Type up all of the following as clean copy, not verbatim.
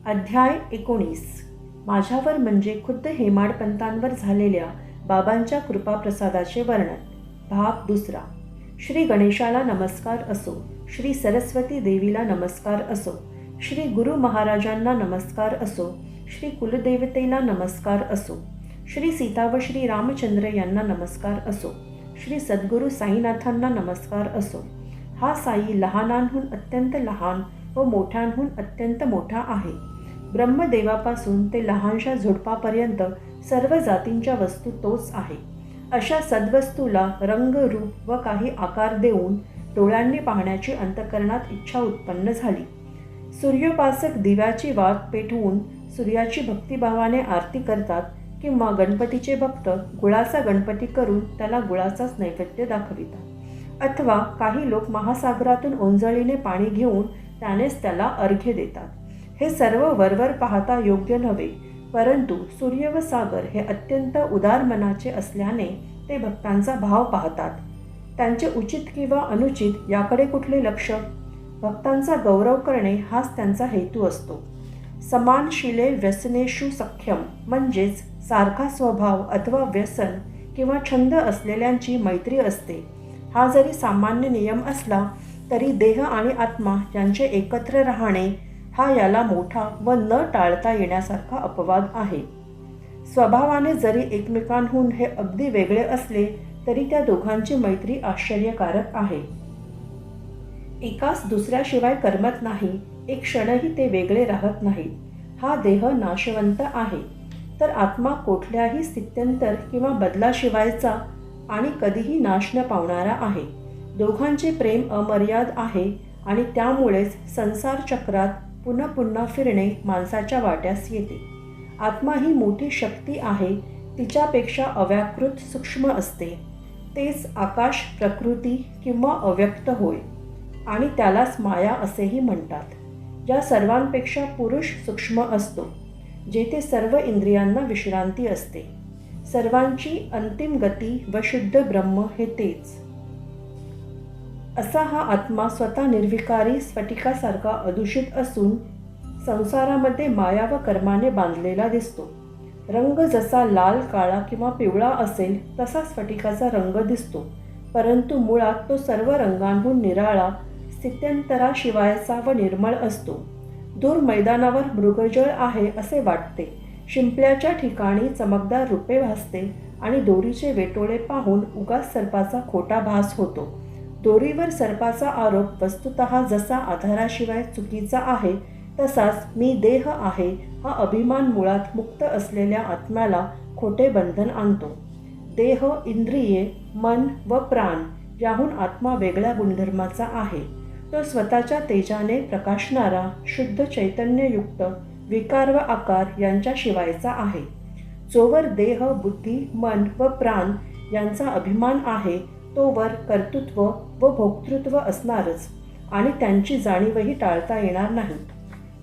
अध्याय 19. माझ्यावर म्हणजे खुद्द हेमाडपंतांवर झालेल्या बाबांच्या कृपाप्रसादाचे वर्णन. भाग दुसरा. श्री गणेशाला नमस्कार असो, श्री सरस्वती देवीला नमस्कार असो, श्री गुरु महाराजांना नमस्कार असो, श्री कुलदेवतेला नमस्कार असो, श्री सीता व श्री रामचंद्र यांना नमस्कार असो, श्री सद्गुरू साईनाथांना नमस्कार असो. हा साई लहानांहून अत्यंत लहान व मोठ्यांहून अत्यंत मोठा आहे. ब्रह्मदेवापासून ते लहानशा झुडपापर्यंत सर्व जातींच्या वस्तू तोच आहे. अशा सद्वस्तूला रंग, रूप व काही आकार देऊन डोळ्यांनी पाहण्याची अंतःकरणात इच्छा उत्पन्न झाली. सूर्योपासक दिव्याची वात पेटवून सूर्याची भक्तिभावाने आरती करतात किंवा गणपतीचे भक्त गुळाचा गणपती करून त्याला गुळाचाच नैवेद्य दाखवितात, अथवा काही लोक महासागरातून ओंजळीने पाणी घेऊन त्यानेच त्याला अर्घ्य देतात. हे सर्व वरवर पाहता योग्य नव्हे, परंतु सूर्य व सागर हे अत्यंत उदार मनाचे असल्याने ते भक्तांचा भाव पाहतात. त्यांचे उचित किंवा अनुचित याकडे कुठले लक्ष? भक्तांचा गौरव करणे हाच त्यांचा हेतू असतो. समानशिले व्यसनेषु सख्यम, म्हणजेच सारखा स्वभाव अथवा व्यसन किंवा छंद असलेल्यांची मैत्री असते. हा जरी सामान्य नियम असला तरी देह आणि आत्मा यांचे एकत्र राहणे हा याला मोठा व न टाळता येण्यासारखा अपवाद आहे. स्वभावाने जरी एकमेकांहून हे अगदी वेगळे असले तरी त्या दोघांची मैत्री आश्चर्यकारक आहे. एकास दुसऱ्याशिवाय करमत नाही, एक क्षणही ते वेगळे राहत नाहीत. हा देह नाशवंत आहे, तर आत्मा कुठल्याही स्थित्यंतर किंवा बदलाशिवायचा आणि कधीही नाश न पावणारा आहे. दोघांचे प्रेम अमर्याद आहे आणि त्यामुळेच संसार चक्रात पुन्हा पुन्हा फिरणे माणसाच्या वाट्यास येते. आत्मा ही मोठी शक्ती आहे, तिच्यापेक्षा अव्याकृत सूक्ष्म असते. तेच आकाश, प्रकृती किंवा अव्यक्त होय आणि त्यालाच माया असेही म्हणतात. या सर्वांपेक्षा पुरुष सूक्ष्म असतो, जेथे सर्व इंद्रियांना विश्रांती असते. सर्वांची अंतिम गती व शुद्ध ब्रह्म हे तेच. असा हा आत्मा स्वतः निर्विकारी स्फटिकासारखा अदूषित असून संसारामध्ये माया व कर्माने बांधलेला दिसतो. रंग जसा लाल, काळा किंवा पिवळा असेल तसा स्फटिकाचा रंग दिसतो, परंतु मुळात तो सर्व रंगांहून निराळा, स्थित्यंतराशिवायचा व निर्मळ असतो. दूर मैदानावर मृगजळ आहे असे वाटते. शिंपल्याच्या ठिकाणी चमकदार रूपे भासते आणि दोरीचे वेटोळे पाहून उगाच सर्पाचा खोटा भास होतो. दोरीवर सर्पाचा आरोप वस्तुतः जसा आधाराशिवाय चुकीचा आहे, तसाच मी देह आहे हा अभिमान मुळात मुक्त असलेल्या आत्म्याला खोटे बंधन आणतो. देह, इंद्रिये, मन व प्राण याहून आत्मा वेगळ्या गुणधर्माचा आहे. तो स्वतःच्या तेजाने प्रकाशणारा, शुद्ध चैतन्ययुक्त, विकार व आकार यांच्याशिवायचा आहे. जोवर देह, बुद्धी, मन व प्राण यांचा अभिमान आहे तोवर कर्तृत्व व भोक्तृत्व असणारच आणि त्यांची जाणीवही टाळता येणार नाही.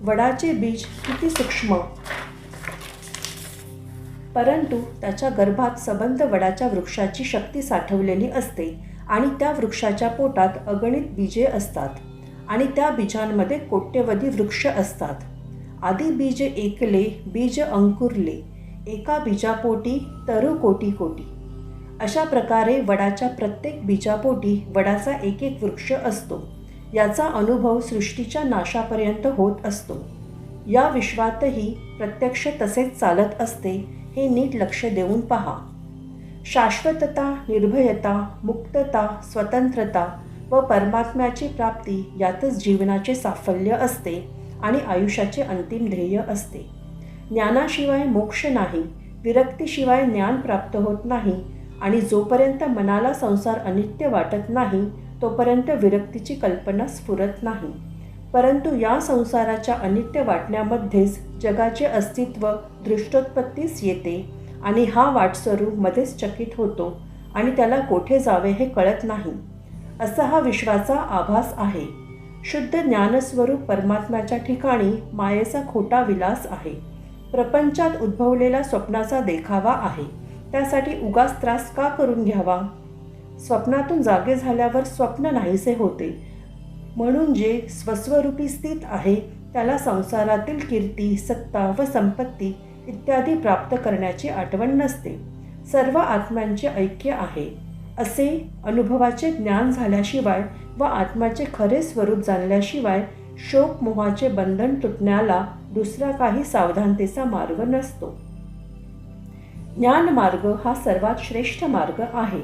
वडाचे बीज किती सूक्ष्म, परंतु त्याच्या गर्भात सबंध वडाच्या वृक्षाची शक्ती साठवलेली असते आणि त्या वृक्षाच्या पोटात अगणित बीजे असतात आणि त्या बीजांमध्ये कोट्यवधी वृक्ष असतात. आधी बीज एकले, बीज अंकुरले, एका बीजापोटी तरु कोटी कोटी. अशा प्रकारे वडाच्या प्रत्येक बीजापोटी वडाचा एक एक वृक्ष असतो. याचा अनुभव सृष्टीच्या नाशापर्यंत होत असतो. या विश्वातही प्रत्यक्ष तसेच चालत असते, हे नीट लक्ष देऊन पहा. शाश्वतता, निर्भयता, मुक्तता, स्वतंत्रता व परमात्म्याची प्राप्ती यातच जीवनाचे साफल्य असते आणि आयुष्याचे अंतिम ध्येय असते. ज्ञानाशिवाय मोक्ष नाही, विरक्तीशिवाय ज्ञान प्राप्त होत नाही आणि जोपर्यंत मनाला संसार अनित्य वाटत नाही तोपर्यंत विरक्तीची कल्पना स्फुरत नाही. परंतु या संसाराच्या अनित्य वाटण्यामध्येच जगाचे अस्तित्व दृष्टोत्पत्तीस येते आणि हा वाटसरू मध्येच चकित होतो आणि त्याला कोठे जावे हे कळत नाही. असा हा विश्वाचा आभास आहे. शुद्ध ज्ञानस्वरूप परमात्म्याच्या ठिकाणी मायेचा खोटा विलास आहे. प्रपंचात उद्भवलेला स्वप्नाचा देखावा आहे. त्यासाठी उगाच त्रास का करून घ्यावा? स्वप्नातून जागे झाल्यावर स्वप्न नाहीसे होते, म्हणून जे स्वस्वरूपी स्थित आहे त्याला संसारातील कीर्ती, सत्ता व संपत्ती इत्यादी प्राप्त करण्याची आठवण नसते. सर्व आत्म्यांचे ऐक्य आहे असे अनुभवाचे ज्ञान झाल्याशिवाय व आत्म्याचे खरे स्वरूप जाणल्याशिवाय शोक मोहाचे बंधन तुटण्याला दुसरा काही सावधानतेचा मार्ग नसतो. ज्ञानमार्ग हा सर्वात श्रेष्ठ मार्ग आहे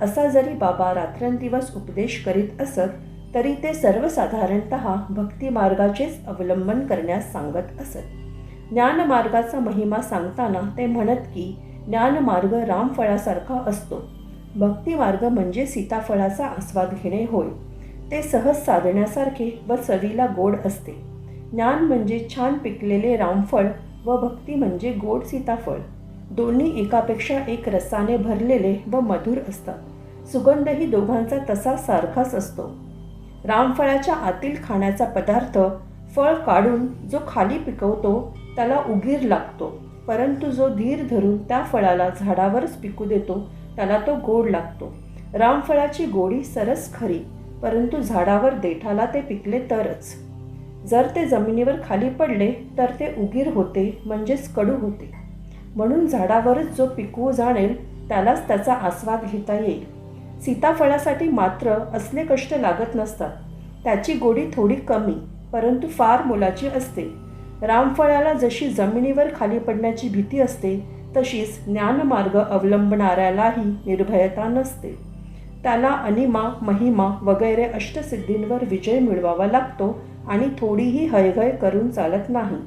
असा जरी बाबा रात्रंदिवस उपदेश करीत असत तरी ते सर्वसाधारणत भक्तिमार्गाचेच अवलंबन करण्यास सांगत असत. ज्ञानमार्गाचा महिमा सांगताना ते म्हणत की ज्ञानमार्ग रामफळासारखा असतो. भक्तिमार्ग म्हणजे सीताफळाचा आस्वाद घेणे होय. ते सहज साधण्यासारखे व चवीला गोड असते. ज्ञान म्हणजे छान पिकलेले रामफळ व भक्ती म्हणजे गोड सीताफळ. दोन्ही एकापेक्षा एक रसाने भरलेले व मधुर असतात. सुगंधही दोघांचा तसा सारखाच असतो. रामफळाच्या आतील खाण्याचा पदार्थ फळ काढून जो खाली पिकवतो त्याला उगीर लागतो, परंतु जो धीर धरून त्या फळाला झाडावरच पिकू देतो त्याला तो गोड लागतो. रामफळाची गोडी सरस खरी, परंतु झाडावर देठाला ते पिकले तरच. जर ते जमिनीवर खाली पडले तर ते उगीर होते, म्हणजेच कडू होते. म्हणून झाडावरच जो पिकवू जाणेल त्यालाच त्याचा आस्वाद घेता येईल. सीताफळासाठी मात्र असले कष्ट लागत नसतात. त्याची गोडी थोडी कमी परंतु फार मोलाची असते. रामफळाला जशी जमिनीवर खाली पडण्याची भीती असते तशीच ज्ञानमार्ग अवलंबणाऱ्यालाही निर्भयता नसते. त्याला अनिमा, महिमा वगैरे अष्टसिद्धींवर विजय मिळवावा लागतो आणि थोडीही हयगय करून चालत नाही.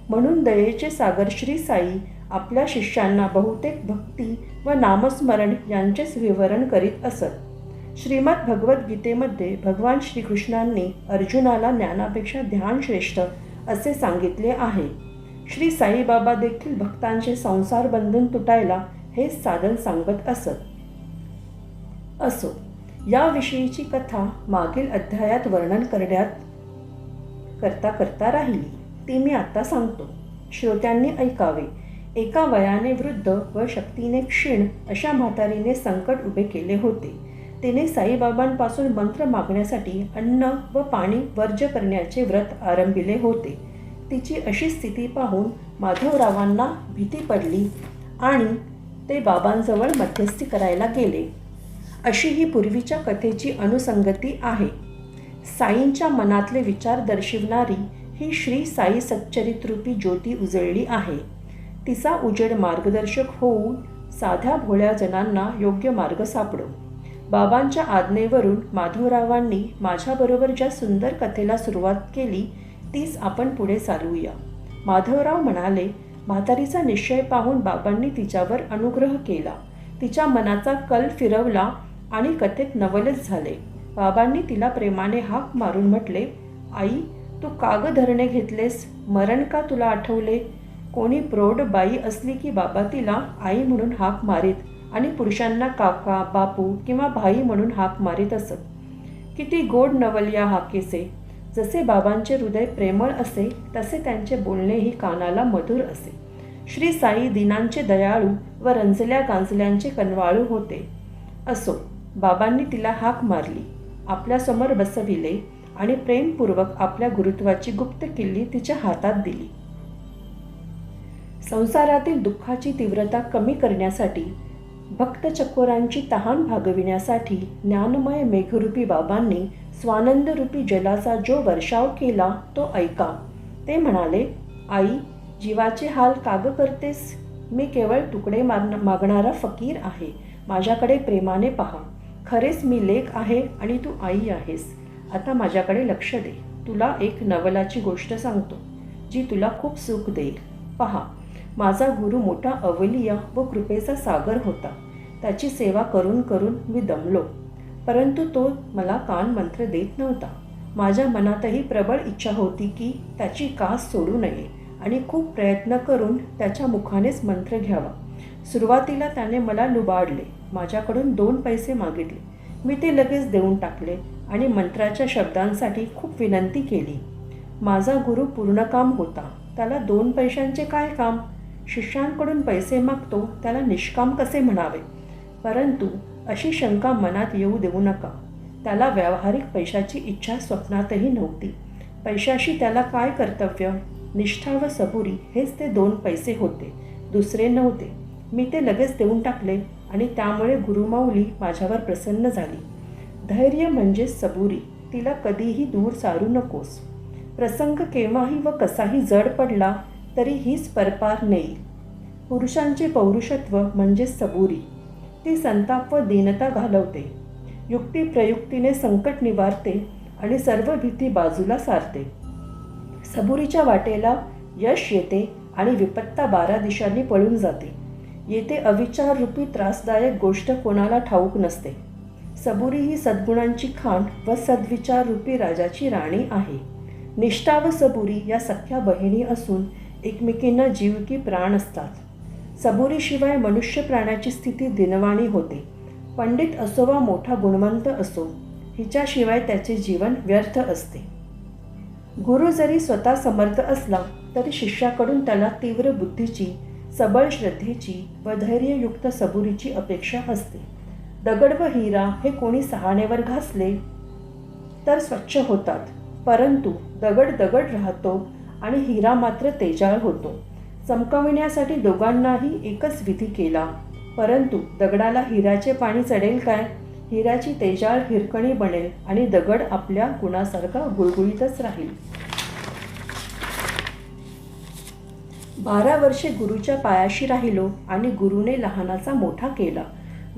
म्हणून दयेचे सागर श्री साई आपल्या शिष्यांना बहुतेक भक्ती व नामस्मरण यांचेच विवरण करीत असत. श्रीमद भगवद्गीतेमध्ये भगवान श्रीकृष्णांनी अर्जुनाला ज्ञानापेक्षा ध्यान श्रेष्ठ असे सांगितले आहे. श्री साईबाबा देखील भक्तांचे संसार बंधन तुटायला हेच साधन सांगत असत. असो, याविषयीची कथा मागील अध्यायात वर्णन करता राहिली, ती मी आता सांगतो. श्रोत्यांनी ऐकावे. एका वयाने वृद्ध व शक्तीने क्षीण अशा म्हातारीने संकट उभे केले होते. तिने साईबाबांपासून मंत्र मागण्यासाठी अन्न व पाणी वर्ज्य करण्याचे व्रत आरंभिले होते. तिची अशी स्थिती पाहून माधवरावांना भीती पडली आणि ते बाबांजवळ मध्यस्थी करायला गेले. अशी ही पूर्वीच्या कथेची अनुसंगती आहे. साईंच्या मनातले विचार दर्शविणारी ही श्री साई सच्चरितरूपी ज्योती उजळली आहे. तिचा उजेड मार्गदर्शक होऊन साध्या भोळ्या जनांना योग्य मार्ग सापडो. बाबांच्या आज्ञेवरून माधवरावांनी माझ्याबरोबर ज्या सुंदर कथेला सुरुवात केली तीच आपण पुढे चालवूया. माधवराव म्हणाले, म्हातारीचा निश्चय पाहून बाबांनी तिच्यावर अनुग्रह केला. तिच्या मनाचा कल फिरवला आणि कथेत नवलच झाले. बाबांनी तिला प्रेमाने हाक मारून म्हटले, आई, तू का ग धरणे घेतलेस? मरण का तुला आठवले? कोणी प्रौढ बाई असली की बाबा तिला आई म्हणून हाक मारीत आणि पुरुषांना काका, बापू किंवा भाई म्हणून हाक मारीत असत. किती गोड नवल या हाकेचे. जसे बाबांचे हृदय प्रेमळ असे तसे त्यांचे बोलणेही कानाला मधुर असे. श्री साई दिनांचे दयाळू व रंजल्या गांजल्यांचे कनवाळू होते. असो, बाबांनी तिला हाक मारली, आपल्यासमोर बसविले आणि प्रेमपूर्वक आपल्या गुरुत्वाची गुप्त किल्ली तिच्या हातात दिली. संसारातील दुःखाची तीव्रता कमी करण्यासाठी, भक्तचकोरांची तहान भागविण्यासाठी ज्ञानमय मेघरूपी बाबांनी स्वानंदरूपी जलाचा जो वर्षाव केला तो ऐका. ते म्हणाले, आई, जीवाचे हाल काग करतेस? मी केवळ तुकडे मागणारा फकीर आहे. माझ्याकडे प्रेमाने पहा. खरेच मी लेक आहे आणि तू आई आहेस. आता माझ्याकडे लक्ष दे. तुला एक नवलाची गोष्ट सांगतो जी तुला खूप सुख देईल. पहा, माझा गुरु मोठा अवलिय व कृपेचा सागर होता. त्याची सेवा करून करून मी दमलो, परंतु तो मला कान मंत्र देत नव्हता. माझ्या मनातही प्रबळ इच्छा होती की त्याची कास सोडू नये आणि खूप प्रयत्न करून त्याच्या मुखानेच मंत्र घ्यावा. सुरुवातीला त्याने मला लुबाडले. माझ्याकडून 2 पैसे मागितले. मी ते लगेच देऊन टाकले आणि मंत्राच्या शब्दांसाठी खूप विनंती केली. माझा गुरु पूर्णकाम होता. त्याला 2 पैशांचे काय काम? शिष्यांकडून पैसे मागतो त्याला निष्काम कसे म्हणावे? परंतु अशी शंका मनात येऊ देऊ नका. त्याला व्यावहारिक पैशाची इच्छा स्वप्नातही नव्हती. पैशाशी त्याला काय कर्तव्य? निष्ठा व सबुरी हेच ते 2 पैसे होते, दुसरे नव्हते. मी ते लगेच देऊन टाकले आणि त्यामुळे गुरुमाऊली माझ्यावर प्रसन्न झाली. धैर्य म्हणजे सबुरी, तिला कधीही दूर सारू नकोस. प्रसंग केव्हाही व कसाही जड पडला तरी हीच परपार नेईल. पुरुषांचे पौरुषत्व म्हणजे सबुरी, ती संताप व दीनता घालवते, युक्तिप्रयुक्तीने संकट निवारते आणि सर्व भीती बाजूला सारते. सबुरीच्या वाटेला यश येते आणि विपत्ता 12 दिशांनी पळून जाते. येथे अविचाररूपी त्रासदायक गोष्ट कोणाला ठाऊक नसते. सबुरी ही सद्गुणांची खाण व सद्विचाररूपी राजाची राणी आहे. निष्ठा व सबुरी या सख्या बहिणी असून एकमेकींना जीव की प्राण असतात. सबुरीशिवाय मनुष्य प्राण्याची स्थिती दिनवाणी होते. पंडित असो वा मोठा गुणवंत असो, हिच्याशिवाय त्याचे जीवन व्यर्थ असते. गुरु जरी स्वतः समर्थ असला तरी शिष्याकडून त्याला तीव्र बुद्धीची, सबळ श्रद्धेची व धैर्ययुक्त सबुरीची अपेक्षा असते. दगड व हिरा हे कोणी सहाणेवर घासले तर स्वच्छ होतात, परंतु दगड दगड राहतो आणि हिरा मात्र तेजाळ होतो. चमकविण्यासाठी दोघांनाही एकच विधी केला, परंतु दगडाला हिऱ्याचे पाणी चढेल काय? हिऱ्याची तेजाळ हिरकणी बनेल आणि दगड आपल्या गुणासारखा गुळगुळीतच राहील. 12 वर्षे गुरुच्या पायाशी राहिलो आणि गुरुने लहानाचा मोठा केला.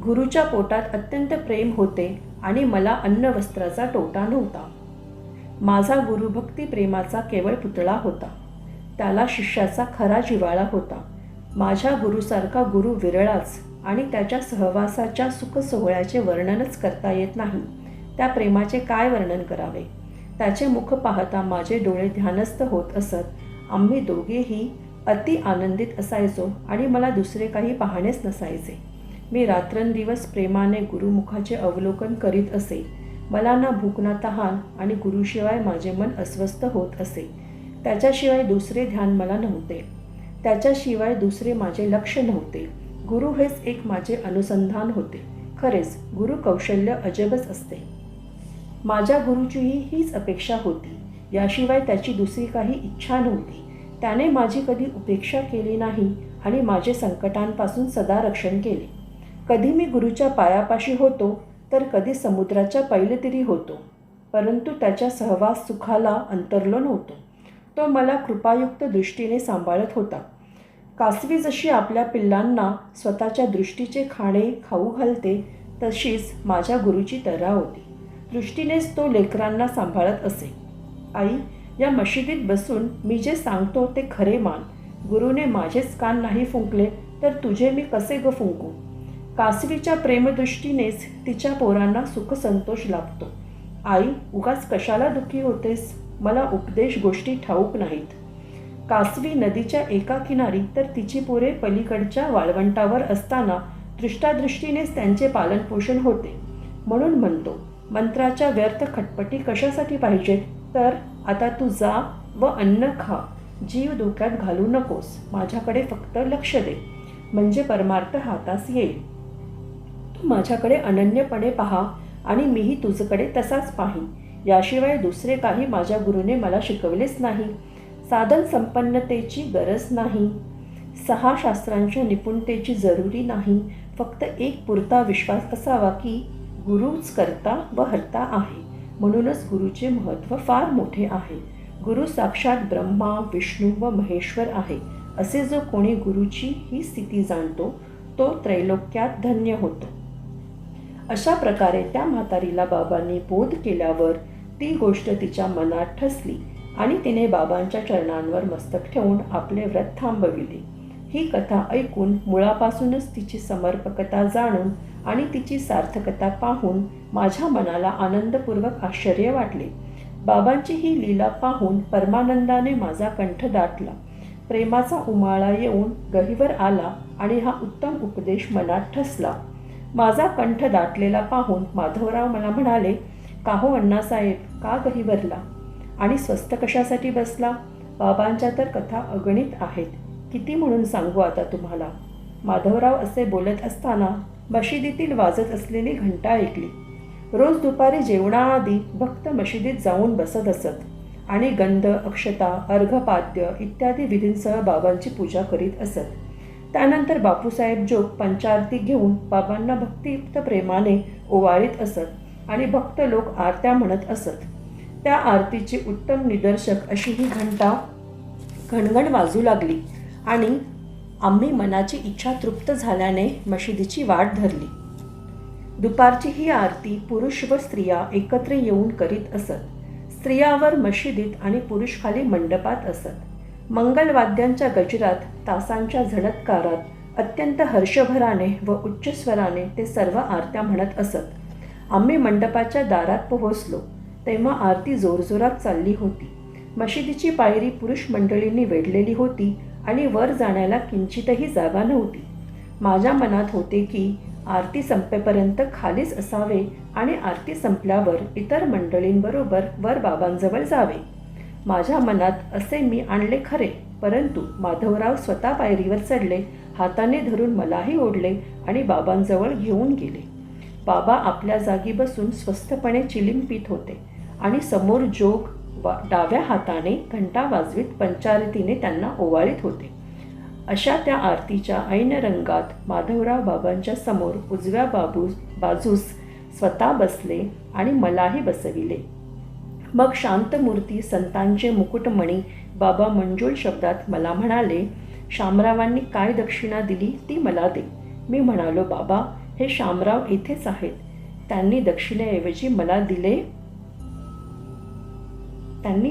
गुरुच्या पोटात अत्यंत प्रेम होते आणि मला अन्न वस्त्राचा टोटा नव्हता. माझा गुरु भक्ती प्रेमाचा केवळ पुतळा होता. त्याला शिष्याचा खरा जिव्हाळा होता. माझ्या गुरुसारखा गुरु विरळाच आणि त्याच्या सहवासाच्या सुखसोहळ्याचे वर्णनच करता येत नाही. त्या प्रेमाचे काय वर्णन करावे? त्याचे मुख पाहता माझे डोळे ध्यानस्थ होत असत. आम्ही दोघेही अति आनंदित असायचो आणि मला दुसरे काही पाहणेच नसायचे. मी रात्रंदिवस प्रेमाने गुरुमुखाचे अवलोकन करीत असे. मला ना भूक ना तहान आणि गुरुशिवाय माझे मन अस्वस्थ होत असे. त्याच्याशिवाय दुसरे ध्यान मला नव्हते. त्याच्याशिवाय दुसरे माझे लक्ष नव्हते. गुरु हेच एक माझे अनुसंधान होते. खरेच गुरु कौशल्य अजबच असते. माझ्या गुरुचीही हीच अपेक्षा होती. याशिवाय त्याची दुसरी काही इच्छा नव्हती. त्याने माझी कधी उपेक्षा केली नाही आणि माझे संकटांपासून सदा रक्षण केले. कधी मी गुरुच्या पायापाशी होतो तर कधी समुद्राच्या पैलतीरी होतो, परंतु त्याच्या सहवास सुखाला अंतरलो नव्हतो. तो मला कृपायुक्त दृष्टीने सांभाळत होता. कासवी जशी आपल्या पिल्लांना स्वतःच्या दृष्टीचे खाणे खाऊ घालते, तशीच माझ्या गुरुची तऱ्हा होती. दृष्टीनेच तो लेकरांना सांभाळत असे. आई, या मशिदीत बसून मी जे सांगतो ते खरे मान. गुरुने माझेच कान नाही फुंकले तर तुझे मी कसे ग फुंकू? कासवीच्या प्रेमदृष्टीनेच तिच्या पोरांना सुखसंतोष लाभतो. आई, उगाच कशाला दुःखी होतेस? मला उपदेश गोष्टी ठाऊक नाहीत. कासवी नदीच्या एका किनारी तर तिची पोरे पलीकडच्या वाळवंटावर असताना दृष्टादृष्टीनेच त्यांचे पालनपोषण होते. म्हणून म्हणतो, मंत्राच्या व्यर्थ खटपटी कशासाठी पाहिजेत? तर आता तू जा व अन्न खा. जीव धोक्यात घालू नकोस. माझ्याकडे फक्त लक्ष दे, म्हणजे परमार्थ हातास येईल. तू माझ्याकडे अनन्यपणे पहा आणि मीही तुझ्याकडे तसाच पाहीन. याशिवाय दुसरे काही माझ्या गुरुने मला शिकवलेच नाही. साधन संपन्नतेची गरज नाही. 6 शास्त्रांच्या निपुणतेची जरुरी नाही. फक्त एक पुरता विश्वास असावा की गुरुच करता व हर्ता आहे. म्हणूनच गुरुचे महत्त्व फार मोठे आहे. गुरु साक्षात ब्रह्मा, विष्णू व महेश्वर आहे. असे जो कोणी गुरुची ही स्थिती जाणतो तो त्रैलोक्यात धन्य होतो. अशा प्रकारे त्या म्हातारीला बाबांनी बोध केल्यावर ती गोष्ट तिच्या मनात ठसली आणि तिने बाबांच्या चरणांवर मस्तक ठेवून आपले व्रत थांबविले. ही कथा ऐकून मुळापासूनच तिची समर्पकता जाणून आणि तिची सार्थकता पाहून माझ्या मनाला आनंदपूर्वक आश्चर्य वाटले. बाबांची ही लीला पाहून परमानंदाने माझा कंठ दाटला. प्रेमाचा उमाळा येऊन गहिवर आला आणि हा उत्तम उपदेश मनात ठसला. माझा कंठ दाटलेला पाहून माधवराव मला म्हणाले, का हो अण्णासाहेब, का गहिवरला आणि स्वस्त कशासाठी बसला? बाबांच्या तर कथा अगणित आहेत, किती म्हणून सांगू आता तुम्हाला. माधवराव असे बोलत असताना मशिदीतील वाजत असलेली घंटा ऐकली. रोज दुपारी जेवणाआधी भक्त मशिदीत जाऊन बसत असत आणि गंध, अक्षता, अर्घपाद्य इत्यादी विधींसह बाबांची पूजा करीत असत. त्यानंतर बापूसाहेब जोग पंचारती घेऊन बाबांना भक्तियुक्त प्रेमाने ओवाळीत असत आणि भक्त लोक आरत्या म्हणत असत. त्या आरतीची उत्तम निदर्शक अशी ही घंटा घणघण वाजू लागली आणि आम्ही मनाची इच्छा तृप्त झाल्याने मशिदीची वाट धरली. दुपारची ही आरती पुरुष व स्त्रिया एकत्र येऊन करीत असत. स्त्रियावर मशिदीत आणि पुरुष खाली मंडपात असत. मंगलवाद्यांच्या गजरात, तासांच्या झणत्कारात अत्यंत हर्षभराने व उच्च स्वराने ते सर्व आरत्या म्हणत असत. आम्ही मंडपाच्या दारात पोहोचलो तेव्हा आरती जोरजोरात चालली होती. मशिदीची पायरी पुरुष मंडळींनी वेढलेली होती आणि वर जाण्याला किंचितही जागा नव्हती. माझ्या मनात होते की आरती संपेपर्यंत खालीच असावे आणि आरती संपल्यावर इतर मंडळींबरोबर वर बाबांजवळ जावे. माझ्या मनात असे मी आणले खरे, परंतु माधवराव स्वतः पायरीवर चढले, हाताने धरून मलाही ओढले आणि बाबांजवळ घेऊन गेले. बाबा आपल्या जागी बसून स्वस्थपणे चिलीम पीत होते आणि समोर जोग डाव्या हाताने घंटा वाजवीत पंचारतीने त्यांना ओवाळीत होते. अशा त्या आरतीच्या ऐन रंगात माधवराव बाबांच्या समोर उजव्या बाजूस स्वतः बसले आणि मलाही बसविले. मग शांतमूर्ती संतांचे मुकुटमणी बाबा मंजूळ शब्दात मला म्हणाले, शामरावांनी काय दक्षिणा दिली ती मला दे. मी म्हणालो, बाबा हे शामराव येथेच आहेत. त्यांनी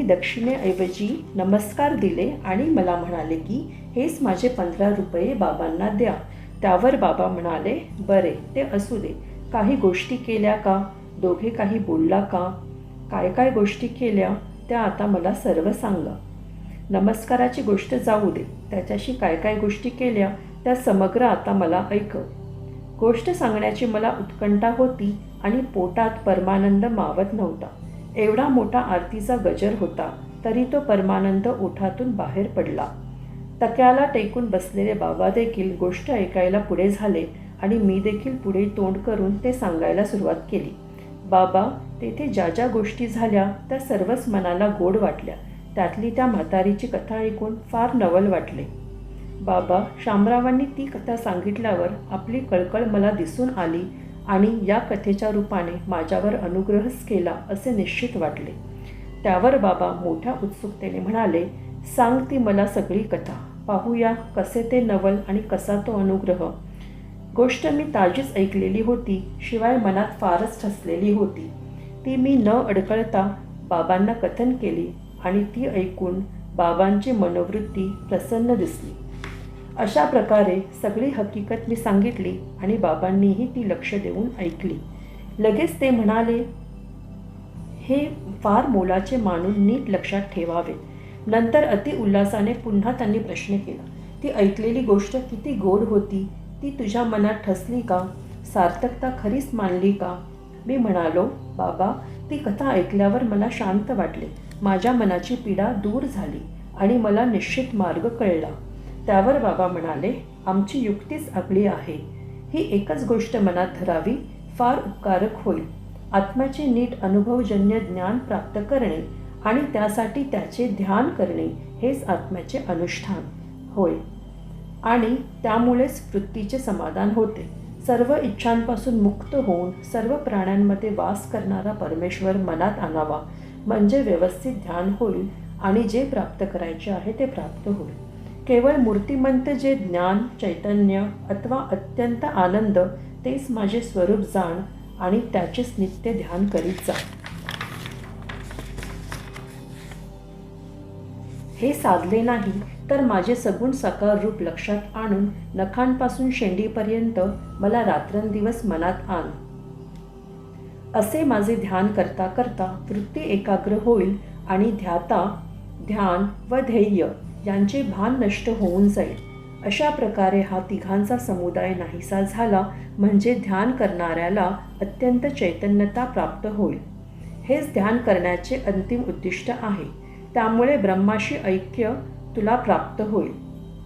दक्षिणेऐवजी नमस्कार दिले आणि मला म्हणाले की हेच माझे 15 रुपये बाबांना द्या. त्यावर बाबा म्हणाले, बरे ते असू दे. काही गोष्टी केल्या का? दोघे काही बोलला का? काय काय गोष्टी केल्या त्या आता मला सर्व सांगा. नमस्काराची गोष्ट जाऊ दे, त्याच्याशी काय काय गोष्टी केल्या त्या समग्र आता मला ऐकव. गोष्ट सांगण्याची मला उत्कंठा होती आणि पोटात परमानंद मावत नव्हता. एवढा मोठा आरतीचा गजर होता तरी तो परमानंद ओठातून बाहेर पडला. तक्याला टेकून बसलेले बाबा देखील गोष्ट ऐकायला पुढे झाले आणि मी देखील पुढे तोंड करून ते सांगायला सुरुवात केली. बाबा, तेथे ज्या ज्या गोष्टी झाल्या त्या सर्वच मनाला गोड वाटल्या. त्यातली त्या म्हातारीची कथा ऐकून फार नवल वाटले. बाबा, शामरावांनी ती कथा सांगितल्यावर आपली कळकळ मला दिसून आली आणि या कथेच्या रूपाने माझ्यावर अनुग्रहच केला असे निश्चित वाटले. त्यावर बाबा मोठ्या उत्सुकतेने म्हणाले, सांग ती मला सगळी कथा, पाहूया कसे ते नवल आणि कसा तो अनुग्रह. गोष्ट मी ताजीच ऐकलेली होती, शिवाय मनात फारच ठसलेली होती. ती मी न अडकळता बाबांना कथन केली आणि ती ऐकून बाबांची मनोवृत्ती प्रसन्न दिसली. अशा प्रकारे सगळी हकीकत मी सांगितली आणि बाबांनीही ती लक्ष देऊन ऐकली. लगेच ते म्हणाले, हे फार मोलाचे मानून नीट लक्षात ठेवावे. नंतर अति उल्हासाने पुन्हा त्यांनी प्रश्न केला, ती ऐकलेली गोष्ट किती गोड होती? ती तुझ्या मनात ठसली का? सार्थकता खरीच मानली का? मी म्हणालो, बाबा, ती कथा ऐकल्यावर मला शांत वाटले. माझ्या मनाची पीडा दूर झाली आणि मला निश्चित मार्ग कळला. त्यावर बाबा म्हणाले, आमची युक्तीच आपली आहे. ही एकच गोष्ट मनात धरावी, फार उपकारक होईल. आत्म्याचे नीट अनुभवजन्य ज्ञान प्राप्त करणे आणि त्यासाठी त्याचे ध्यान करणे हेच आत्म्याचे अनुष्ठान होय आणि त्यामुळेच वृत्तीचे समाधान होते. सर्व इच्छांपासून मुक्त होऊन सर्व प्राण्यांमध्ये वास करणारा परमेश्वर मनात आणावा, म्हणजे व्यवस्थित ध्यान होईल आणि जे प्राप्त करायचे आहे ते प्राप्त होईल. केवळ मूर्तिमंत जे ज्ञान, चैतन्य अथवा अत्यंत आनंद तेच माझे स्वरूप जाण आणि त्याचेच नित्य ध्यान करीत जा. हे साधले नाही तर माझे सगुण साकार रूप लक्षात आणून नखांपासून शेंडीपर्यंत मला रात्रंदिवस मनात आण. असे माझे ध्यान करता करता वृत्ती एकाग्र होईल आणि ध्यान व ध्येय यांचे भान नष्ट होऊन जाईल. अशा प्रकारे हा तिघांचा समुदाय नाहीसा झाला म्हणजे ध्यान करणाऱ्याला अत्यंत चैतन्यता प्राप्त होईल. हेच ध्यान करण्याचे अंतिम उद्दिष्ट आहे. त्यामुळे ब्रह्माशी ऐक्य तुला प्राप्त होईल.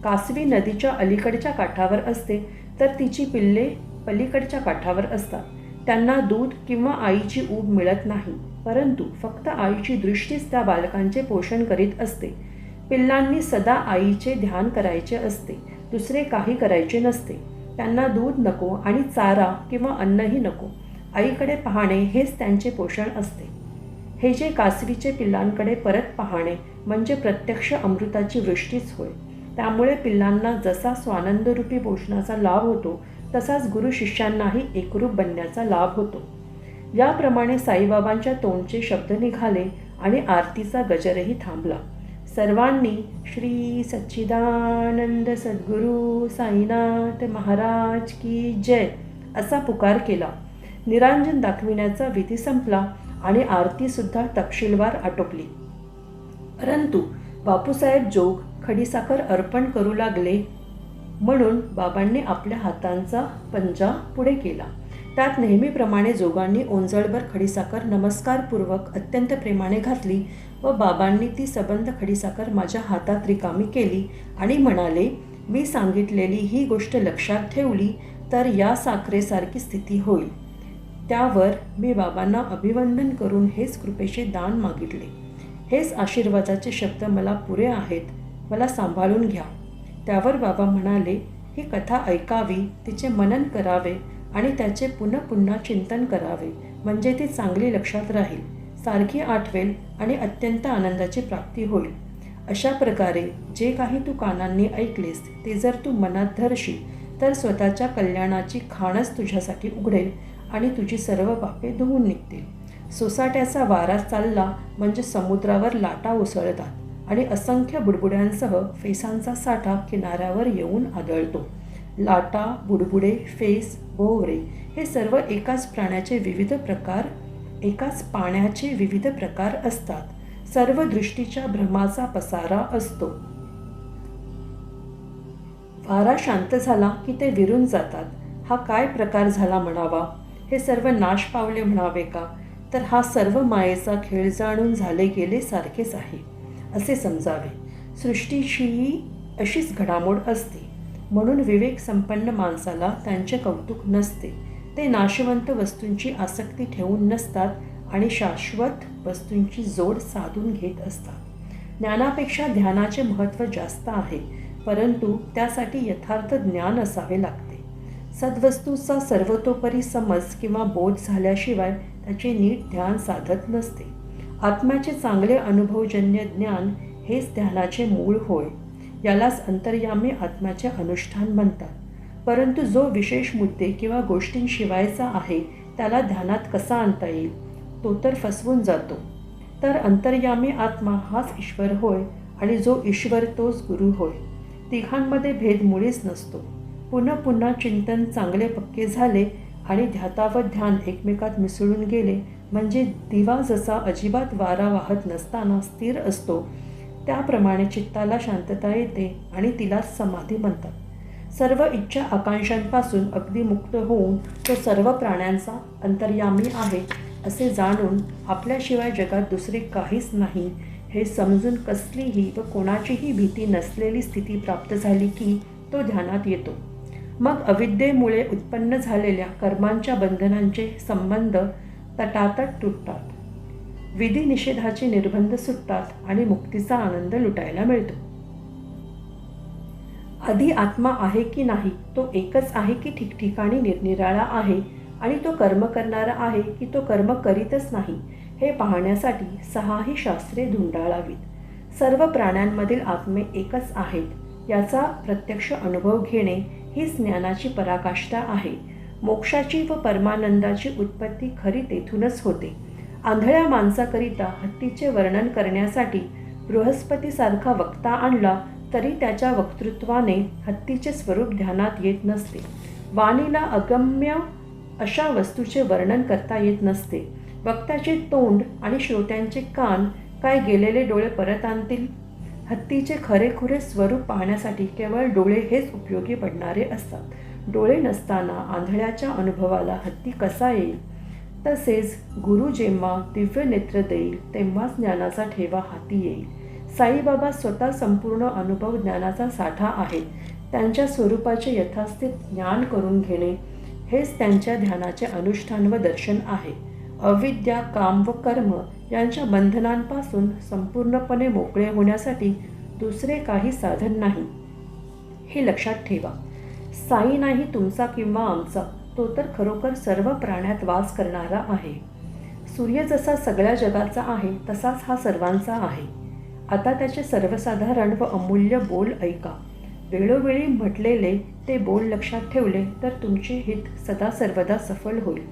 कासवी नदीच्या अलीकडच्या काठावर असते तर तिची पिल्ले पलीकडच्या काठावर असतात. त्यांना दूध किंवा आईची ऊब मिळत नाही. परंतु फक्त आईची दृष्टीच त्या बालकांचे पोषण करीत असते. पिल्लांनी सदा आईचे ध्यान करायचे असते, दुसरे काही करायचे नसते. त्यांना दूध नको आणि चारा किंवा अन्नही नको. आईकडे पाहणे हेच त्यांचे पोषण असते. हे जे कासवीचे पिल्लांकडे परत पाहणे म्हणजे प्रत्यक्ष अमृताची वृष्टीच होय. त्यामुळे पिल्लांना जसा स्वानंदरूपी पोषणाचा लाभ होतो, तसाच गुरु शिष्यांनाही एकरूप बनण्याचा लाभ होतो. याप्रमाणे साईबाबांच्या तोंडचे शब्द निघाले आणि आरतीचा गजरही थांबला. सर्वांनी श्री सच्चिदानंद सद्गुरू साईनाथ महाराज की जय असा पुकार केला. निरांजन दाखविण्याचा विधी संपला आणि आरतीसुद्धा तपशीलवार आटोपली. परंतु बापूसाहेब जोग खडीसाखर अर्पण करू लागले म्हणून बाबांनी आपल्या हातांचा पंजा पुढे केला. त्यात नेहमीप्रमाणे जोगांनी ओंजळभर खडीसाखर नमस्कारपूर्वक अत्यंत प्रेमाने घातली व बाबांनी ती सबंध खडीसाखर माझ्या हातात रिकामी केली आणि म्हणाले, मी सांगितलेली ही गोष्ट लक्षात ठेवली तर या साखरेसारखी स्थिती होईल. त्यावर मी बाबांना अभिवंदन करून हेच कृपेचे दान मागितले. हेच आशीर्वादाचे शब्द मला पुरे आहेत, मला सांभाळून घ्या. त्यावर बाबा म्हणाले, ही कथा ऐकावी, तिचे मनन करावे आणि त्याचे पुन्हा पुन्हा चिंतन करावे, म्हणजे ती चांगली लक्षात राहील, सारखी आठवेल आणि अत्यंत आनंदाची प्राप्ती होईल. अशा प्रकारे जे काही तू कानांनी ऐकलेस ते जर तू मनात धरशील तर स्वतःच्या कल्याणाची खाणच तुझ्यासाठी उघडेल आणि तुझी सर्व पापे धुवून निघतील. सोसाट्याचा वारा चालला म्हणजे समुद्रावर लाटा उसळतात आणि असंख्य बुडबुड्यांसह फेसांचा साठा किनाऱ्यावर येऊन आदळतो. लाटा, बुडबुडे, फेस, भोवरे हे सर्व एकाच पाण्याचे विविध प्रकार असतात. सर्व दृष्टीच्या भ्रमाचा पसारा असतो. वारा शांत झाला की ते विरून जातात. हा काय प्रकार झाला म्हणावा? हे सर्व नाश पावले म्हणावे का? तर हा सर्व मायेचा खेळ जाणून झाले गेले सारखेच आहे असे समजावे. सृष्टीचीही अशीच घडामोड असते. म्हणून विवेक संपन्न माणसाला त्यांचे कौतुक नसते. ते नाशवंत वस्तूंची आसक्ती ठेवून नसतात आणि शाश्वत वस्तूंची जोड साधून घेत असतात. ज्ञानापेक्षा ध्यानाचे महत्त्व जास्त आहे, परंतु त्यासाठी यथार्थ ज्ञान असावे लागते. सद्वस्तूचा सर्वतोपरी समज किंवा बोध झाल्याशिवाय त्याचे नीट ध्यान साधत नसते. आत्म्याचे चांगले अनुभवजन्य ज्ञान हेच ध्यानाचे मूळ होय. यालाच अंतर्यामी आत्म्याचे अनुष्ठान म्हणतात. परंतु जो विशेष मुद्दे किंवा गोष्टींशिवायचा आहे त्याला ध्यानात कसा आणता येईल, तो तर फसवून जातो. तर अंतर्यामी आत्मा हाच ईश्वर होय आणि जो ईश्वर तोच गुरु होय. तिघांमध्ये भेद मुळीच नसतो. पुन्हा पुन्हा चिंतन चांगले पक्के झाले आणि ध्याता व ध्यान एकमेकात मिसळून गेले म्हणजे दिवा जसा अजिबात वारा वाहत नसताना स्थिर असतो, त्याप्रमाणे चित्ताला शांतता येते आणि तिलाच समाधी म्हणतात. सर्व इच्छा आकांक्षांपासून अगदी मुक्त होऊन तो सर्व प्राण्यांचा अंतर्यामी आहे असे जाणून आपल्याशिवाय जगात दुसरे काहीच नाही हे समजून कसलीही व कोणाचीही भीती नसलेली स्थिती प्राप्त झाली की तो ध्यानात येतो. मग अविद्येमुळे उत्पन्न झालेल्या कर्मांच्या बंधनांचे संबंध तटातट तुटतात. विधी निषेधाचे निर्बंध सुटतात आणि मुक्तीचा आनंद लुटायला मिळतो. आधी आत्मा आहे की नाही, तो एकच आहे की ठिकठिकाणी निरनिराळा आहे आणि तो कर्म करणारा आहे की तो कर्म करीतच नाही, हे पाहण्यासाठी 6ही शास्त्रे धुंडाळावीत. सर्व प्राण्यांमधील आत्मे एकच आहेत याचा प्रत्यक्ष अनुभव घेणे हीच ज्ञानाची पराकाष्ठा आहे. मोक्षाची व परमानंदाची उत्पत्ती खरी तेथूनच होते. आंधळ्या माणसाकरिता हत्तीचे वर्णन करण्यासाठी बृहस्पतीसारखा वक्ता आणला तरी त्याच्या वक्तृत्वाने हत्तीचे स्वरूप ध्यानात येत नसते. वाणीला अगम्य अशा वस्तूचे वर्णन करता येत नसते. वक्त्याचे तोंड आणि श्रोत्यांचे कान काय गेलेले डोळे परत आणतील? हत्तीचे खरेखुरे स्वरूप पाहण्यासाठी केवळ डोळे हेच उपयोगी पडणारे असतात. डोळे नसताना आंधळ्याच्या अनुभवाला हत्ती कसा येईल? तसेच गुरु जेव्हा दिव्य नेत्र देईल तेव्हाच ज्ञानाचा ठेवा हाती येईल. साईबाबा स्वतः संपूर्ण अनुभव ज्ञानाचा साठा आहेत. त्यांच्या स्वरूपाचे यथास्थित ज्ञान करून घेणे हेच त्यांच्या ध्यानाचे अनुष्ठान व दर्शन आहे. अविद्या, काम व कर्म यांच्या बंधनांपासून संपूर्णपणे मोकळे होण्यासाठी दुसरे काही साधन नाही, हे लक्षात ठेवा. साई नाही तुमचा किंवा आमचा, तो तर खरोखर सर्व प्राण्यात वास करणारा आहे. सूर्य जसा सगळ्या जगाचा आहे तसाच हा सर्वांचा आहे. आता त्याचे सर्वसाधारण व अमूल्य बोल ऐका. वेळोवेळी म्हटलेले ते बोल लक्षात ठेवले तर तुमचे हित सदा सर्वदा सफल होईल.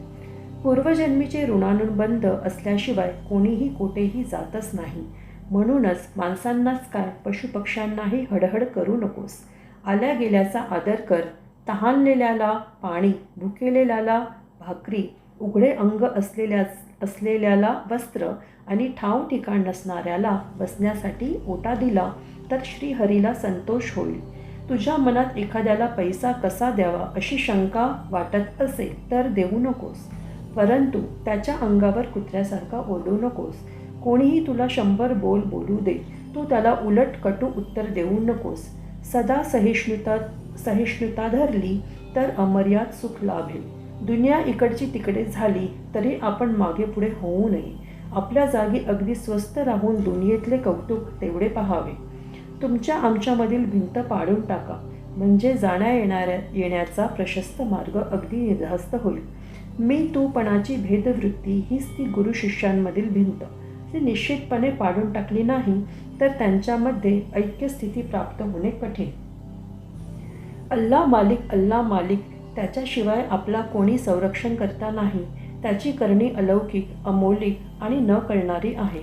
पूर्वजन्मीचे ऋणानुबंध असल्याशिवाय कोणीही कोठेही जातच नाही. म्हणूनच माणसांनाच काय पशुपक्ष्यांनाही हडहड करू नकोस. आल्या गेल्याचा आदर कर. तहानलेल्याला पाणी, भुकेलेल्याला भाकरी, उघडे अंग असलेल्याला वस्त्र आणि ठाव ठिकाण नसणाऱ्याला बसण्यासाठी ओटा दिला तर श्रीहरीला संतोष होईल. तुझ्या मनात एखाद्याला पैसा कसा द्यावा अशी शंका वाटत असेल तर देऊ नकोस, परंतु त्याच्या अंगावर कुत्र्यासारखा ओरडू नकोस. कोणीही तुला 100 बोल बोलू दे, तू त्याला उलट कटू उत्तर देऊ नकोस. सदा सहिष्णुता धरली तर अमर्याद सुख लाभेल. दुनिया इकडची तिकडे झाली तरी आपण मागे पुढे होऊ नये. आपल्या जागी अगदी स्वस्थ राहून दुनियेतले कौतुक तेवढे पाहावे. तुमच्या आमच्यामधील भिंत पाडून टाका, म्हणजे जाण्या येण्याचा प्रशस्त मार्ग अगदी निर्धास्त होईल. मी तूपणाची भेदवृत्ती हीच ती गुरु शिष्यांमधील भिंत. ती निश्चितपणे पाडून टाकली नाही तर त्यांच्यामध्ये ऐक्यस्थिती प्राप्त होणे कठीण. अल्ला मालिक, त्याच्याशिवाय आपला कोणी संरक्षण करता नाही. त्याची करणी अलौकिक, अमौलिक आणि न कळणारी आहे.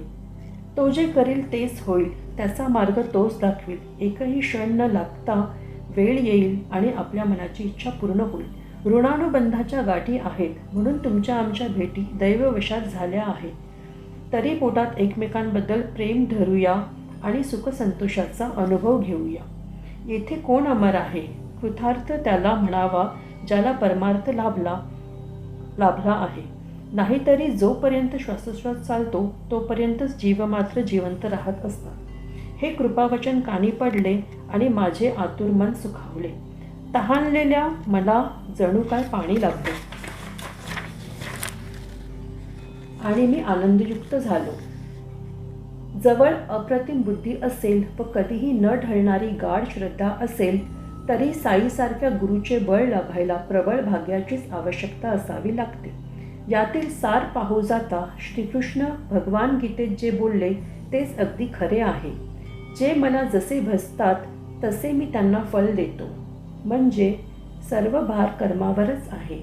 तो जे करील तेच होईल, त्याचा मार्ग तोच दाखवील. एकही क्षण न लागता वेळ येईल आणि आपल्या मनाची इच्छा पूर्ण होईल. ऋणानुबंधाच्या गाठी आहेत म्हणून तुमच्या आमच्या भेटी दैववशात झाल्या आहेत. तरी पोटात एकमेकांबद्दल प्रेम धरूया आणि सुखसंतोषाचा अनुभव घेऊया. येथे कोण अमर आहे? कृतार्थ त्याला म्हणावा ज्याला परमार्थ लाभला आहे. नाहीतरी जोपर्यंत श्वासोश्वास चालतो तोपर्यंतच जीव मात्र जिवंत राहत असतात. हे कृपावचन कानी पडले आणि माझे आतुर मन सुखावले. तहानलेल्या मला जणू काय पाणी लागले आणि मी आनंदयुक्त झालो. जवळ अप्रतिम बुद्धी असेल व कधीही न ढळणारी गाढ श्रद्धा असेल तरी साईसारख्या गुरुचे बळ लाभायला प्रबळ भाग्याचीच आवश्यकता असावी लागते. यातील सार पाहू जाता श्रीकृष्ण भगवान गीतेत जे बोलले तेच अगदी खरे आहे. जे मला जसे भजतात तसे मी त्यांना फल देतो. म्हणजे सर्व भार कर्मावरच आहे.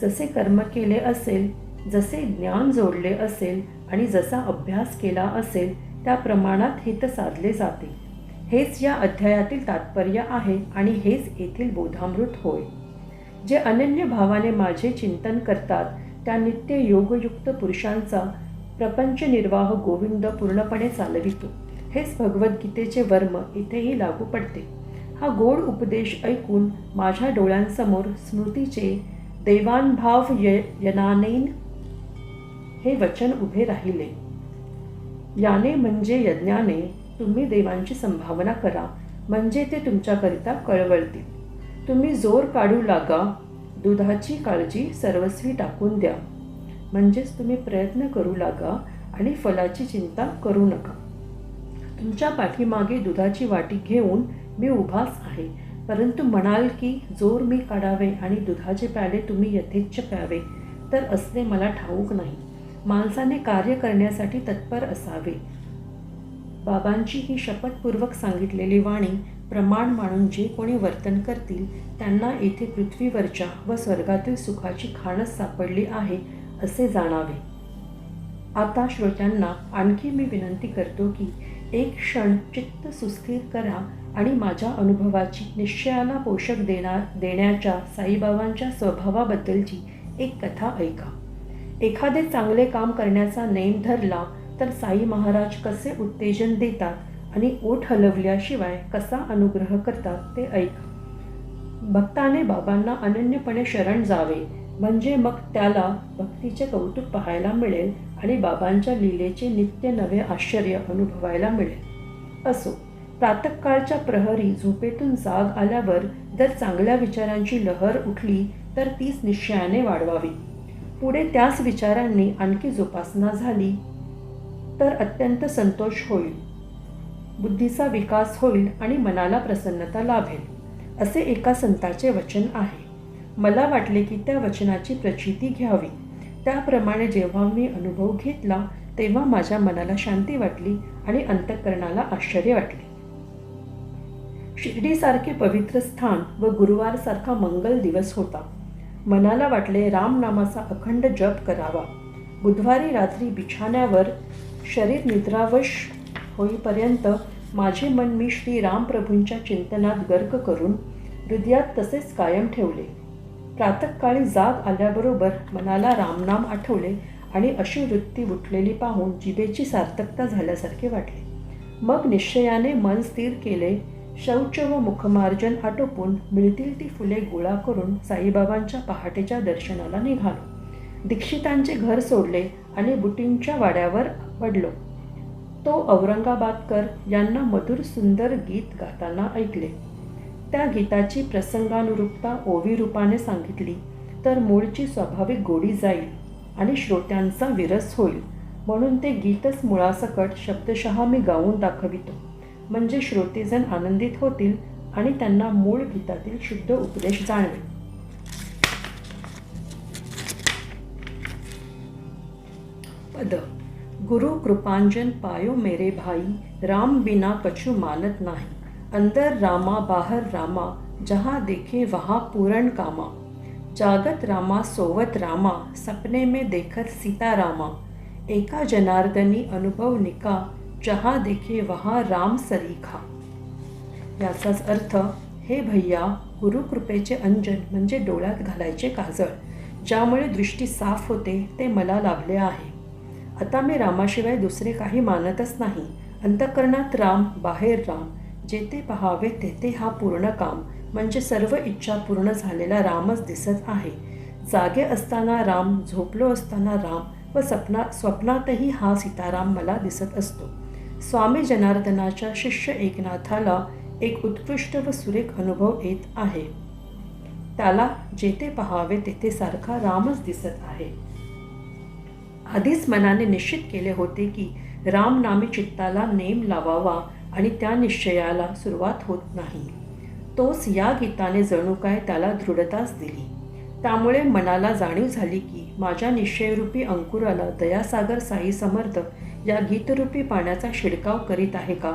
जसे कर्म केले असेल, जसे ज्ञान जोडले असेल आणि जसा अभ्यास केला असेल त्या प्रमाणात हित साधले जाते. हेच या अध्यायातील तात्पर्य आहे आणि हेच येथील बोधामृत होय. जे अनन्य भावाने माझे चिंतन करतात त्या नित्य योगयुक्त पुरुषांचा प्रपंच निर्वाह गोविंद पूर्णपणे चालवितो. हेच भगवद्गीतेचे वर्म इथेही लागू पडते. हा गोड उपदेश ऐकून माझ्या डोळ्यांसमोर स्मृतीचे दैवानुभाव यनानेन हे वचन उभे राहिले. याने म्हणजे यज्ञाने तुम्ही देवांची संभावना करा, म्हणजे ते तुमच्याकरिता कळवळतील. तुम्ही जोर काढू लागा, दुधाची काळजी सर्वस्वी टाकून द्या. म्हणजेच तुम्ही प्रयत्न करू लागा आणि फलाची चिंता करू नका. तुमच्या पाठीमागे दुधाची वाटी घेऊन मी उभाच आहे, परंतु म्हणाल की जोर मी काढावे आणि दुधाचे प्याले तुम्ही यथेच्छ प्यावे, तर असले मला ठाऊक नाही. माणसाने कार्य करण्यासाठी तत्पर असावे. बाबांची ही शपथपूर्वक सांगितलेली वाणी प्रमाण मानून जे कोणी वर्तन करतील त्यांना येथे पृथ्वीवरच्या व स्वर्गातील सुखाची खाणच सापडली आहे असे जाणावे. आता श्रोत्यांना आणखी मी विनंती करतो की एक क्षण चित्त सुस्थिर करा आणि माझ्या अनुभवाची निश्चयाला पोषक देण्याच्या साईबाबांच्या स्वभावाबद्दलची एक कथा ऐका. एखादे चांगले काम करण्याचा नेम धरला तर साई महाराज कसे उत्तेजन देतात आणि ओठ हलवल्याशिवाय कसा अनुग्रह करतात ते ऐका. भक्ताने बाबांना अनन्यपणे शरण जावे, म्हणजे मग त्याला भक्तीचे कौतुक पाहायला मिळेल आणि बाबांच्या लीलेचे नित्य नवे आश्चर्य अनुभवायला मिळेल. असो, प्रातःकाळच्या प्रहरी झोपेतून जाग आल्यावर जर चांगल्या विचारांची लहर उठली तर तीच निश्चयाने वाढवावी. पुढे त्याच विचारांनी आणखी जोपासना झाली तर अत्यंत संतोष होईल, बुद्धीचा विकास होईल आणि मनाला प्रसन्नता लाभेल, असे एका संताचे वचन आहे. मला वाटले की त्या वचनाची प्रचिती घ्यावी. त्याप्रमाणे जेव्हा मी अनुभव घेतला तेव्हा माझ्या मनाला शांती वाटली आणि अंतःकरणाला आश्चर्य वाटले. शिर्डीसारखे पवित्र स्थान व गुरुवारसारखा मंगल दिवस होता. मनाला वाटले रामनामाचा अखंड जप करावा. बुधवारी रात्री बिछाण्यावर शरीर निद्रावश होईपर्यंत माझे मन मी श्री रामप्रभूंच्या चिंतनात गर्क करून हृदयात तसेच कायम ठेवले. प्रातःकाळी जाग आल्याबरोबर मनाला रामनाम आठवले आणि अशी वृत्ती उठलेली पाहून जिभेची सार्थकता झाल्यासारखे वाटले. मग निश्चयाने मन स्थिर केले. शौच व मुखमार्जन आटोपून मिळतील ती फुले गोळा करून साईबाबांच्या पहाटेच्या दर्शनाला निघालो. दीक्षितांचे घर सोडले आणि बुटींच्या वाड्यावर पडलो. तो औरंगाबादकर यांना मधुर सुंदर गीत गाताना ऐकले. त्या गीताची प्रसंगानुरूपता ओवी रूपाने सांगितली तर मूळची स्वाभाविक गोडी जाईल आणि श्रोत्यांचा विरस होईल. म्हणून ते गीतच मुळासकट शब्दशः मी गाऊन दाखवितो, म्हणजे श्रोतेजण आनंदित होतील आणि त्यांना मूळ गीतातील शुद्ध उपदेश जाणवेल. पद. गुरु कृपांजन पायो मेरे भाई, राम बिना कछु मानत नाही. अंदर रामा बाहर रामा, जहाँ देखे वहाँ पूर्ण कामा. जागत रामा सोवत रामा, सपने में देखत सीता रामा. एका जनार्दनी अनुभव निका, जहाँ देखे वहाँ राम सरीखा. याचाच अर्थ, हे भैया, गुरुकृपेचे अंजन म्हणजे डोळ्यात घालायचे काजळ, ज्यामुळे दृष्टी साफ होते, ते मला लाभले आहे. आता मी रामाशिवाय दुसरे काही मानतच नाही. अंतःकरणात राम, बाहेर राम, जेथे पहावे तेथे हा पूर्ण काम, म्हणजे सर्व इच्छा पूर्ण झालेला रामच दिसत आहे. जागे असताना राम, झोपलो असताना राम व स्वप्नातही हा सीताराम मला दिसत असतो. स्वामी जनार्दनाच्या शिष्य एकनाथाला एक उत्कृष्ट व सुरेख अनुभव येत आहे. त्याला जेथे पहावे तेथे सारखा रामच दिसत आहे. आधीच मनाने निश्चित केले होते की रामनामी चित्ताला नेम लावावा आणि त्या निश्चयाला सुरुवात होत नाही. तोच या गीताने जणू काय त्याला दृढताच दिली. त्यामुळे मनाला जाणीव झाली की माझ्या निश्चयरूपी अंकुराला दयासागर साई समर्थ या गीतरूपी पाण्याचा शिडकाव करीत आहे का.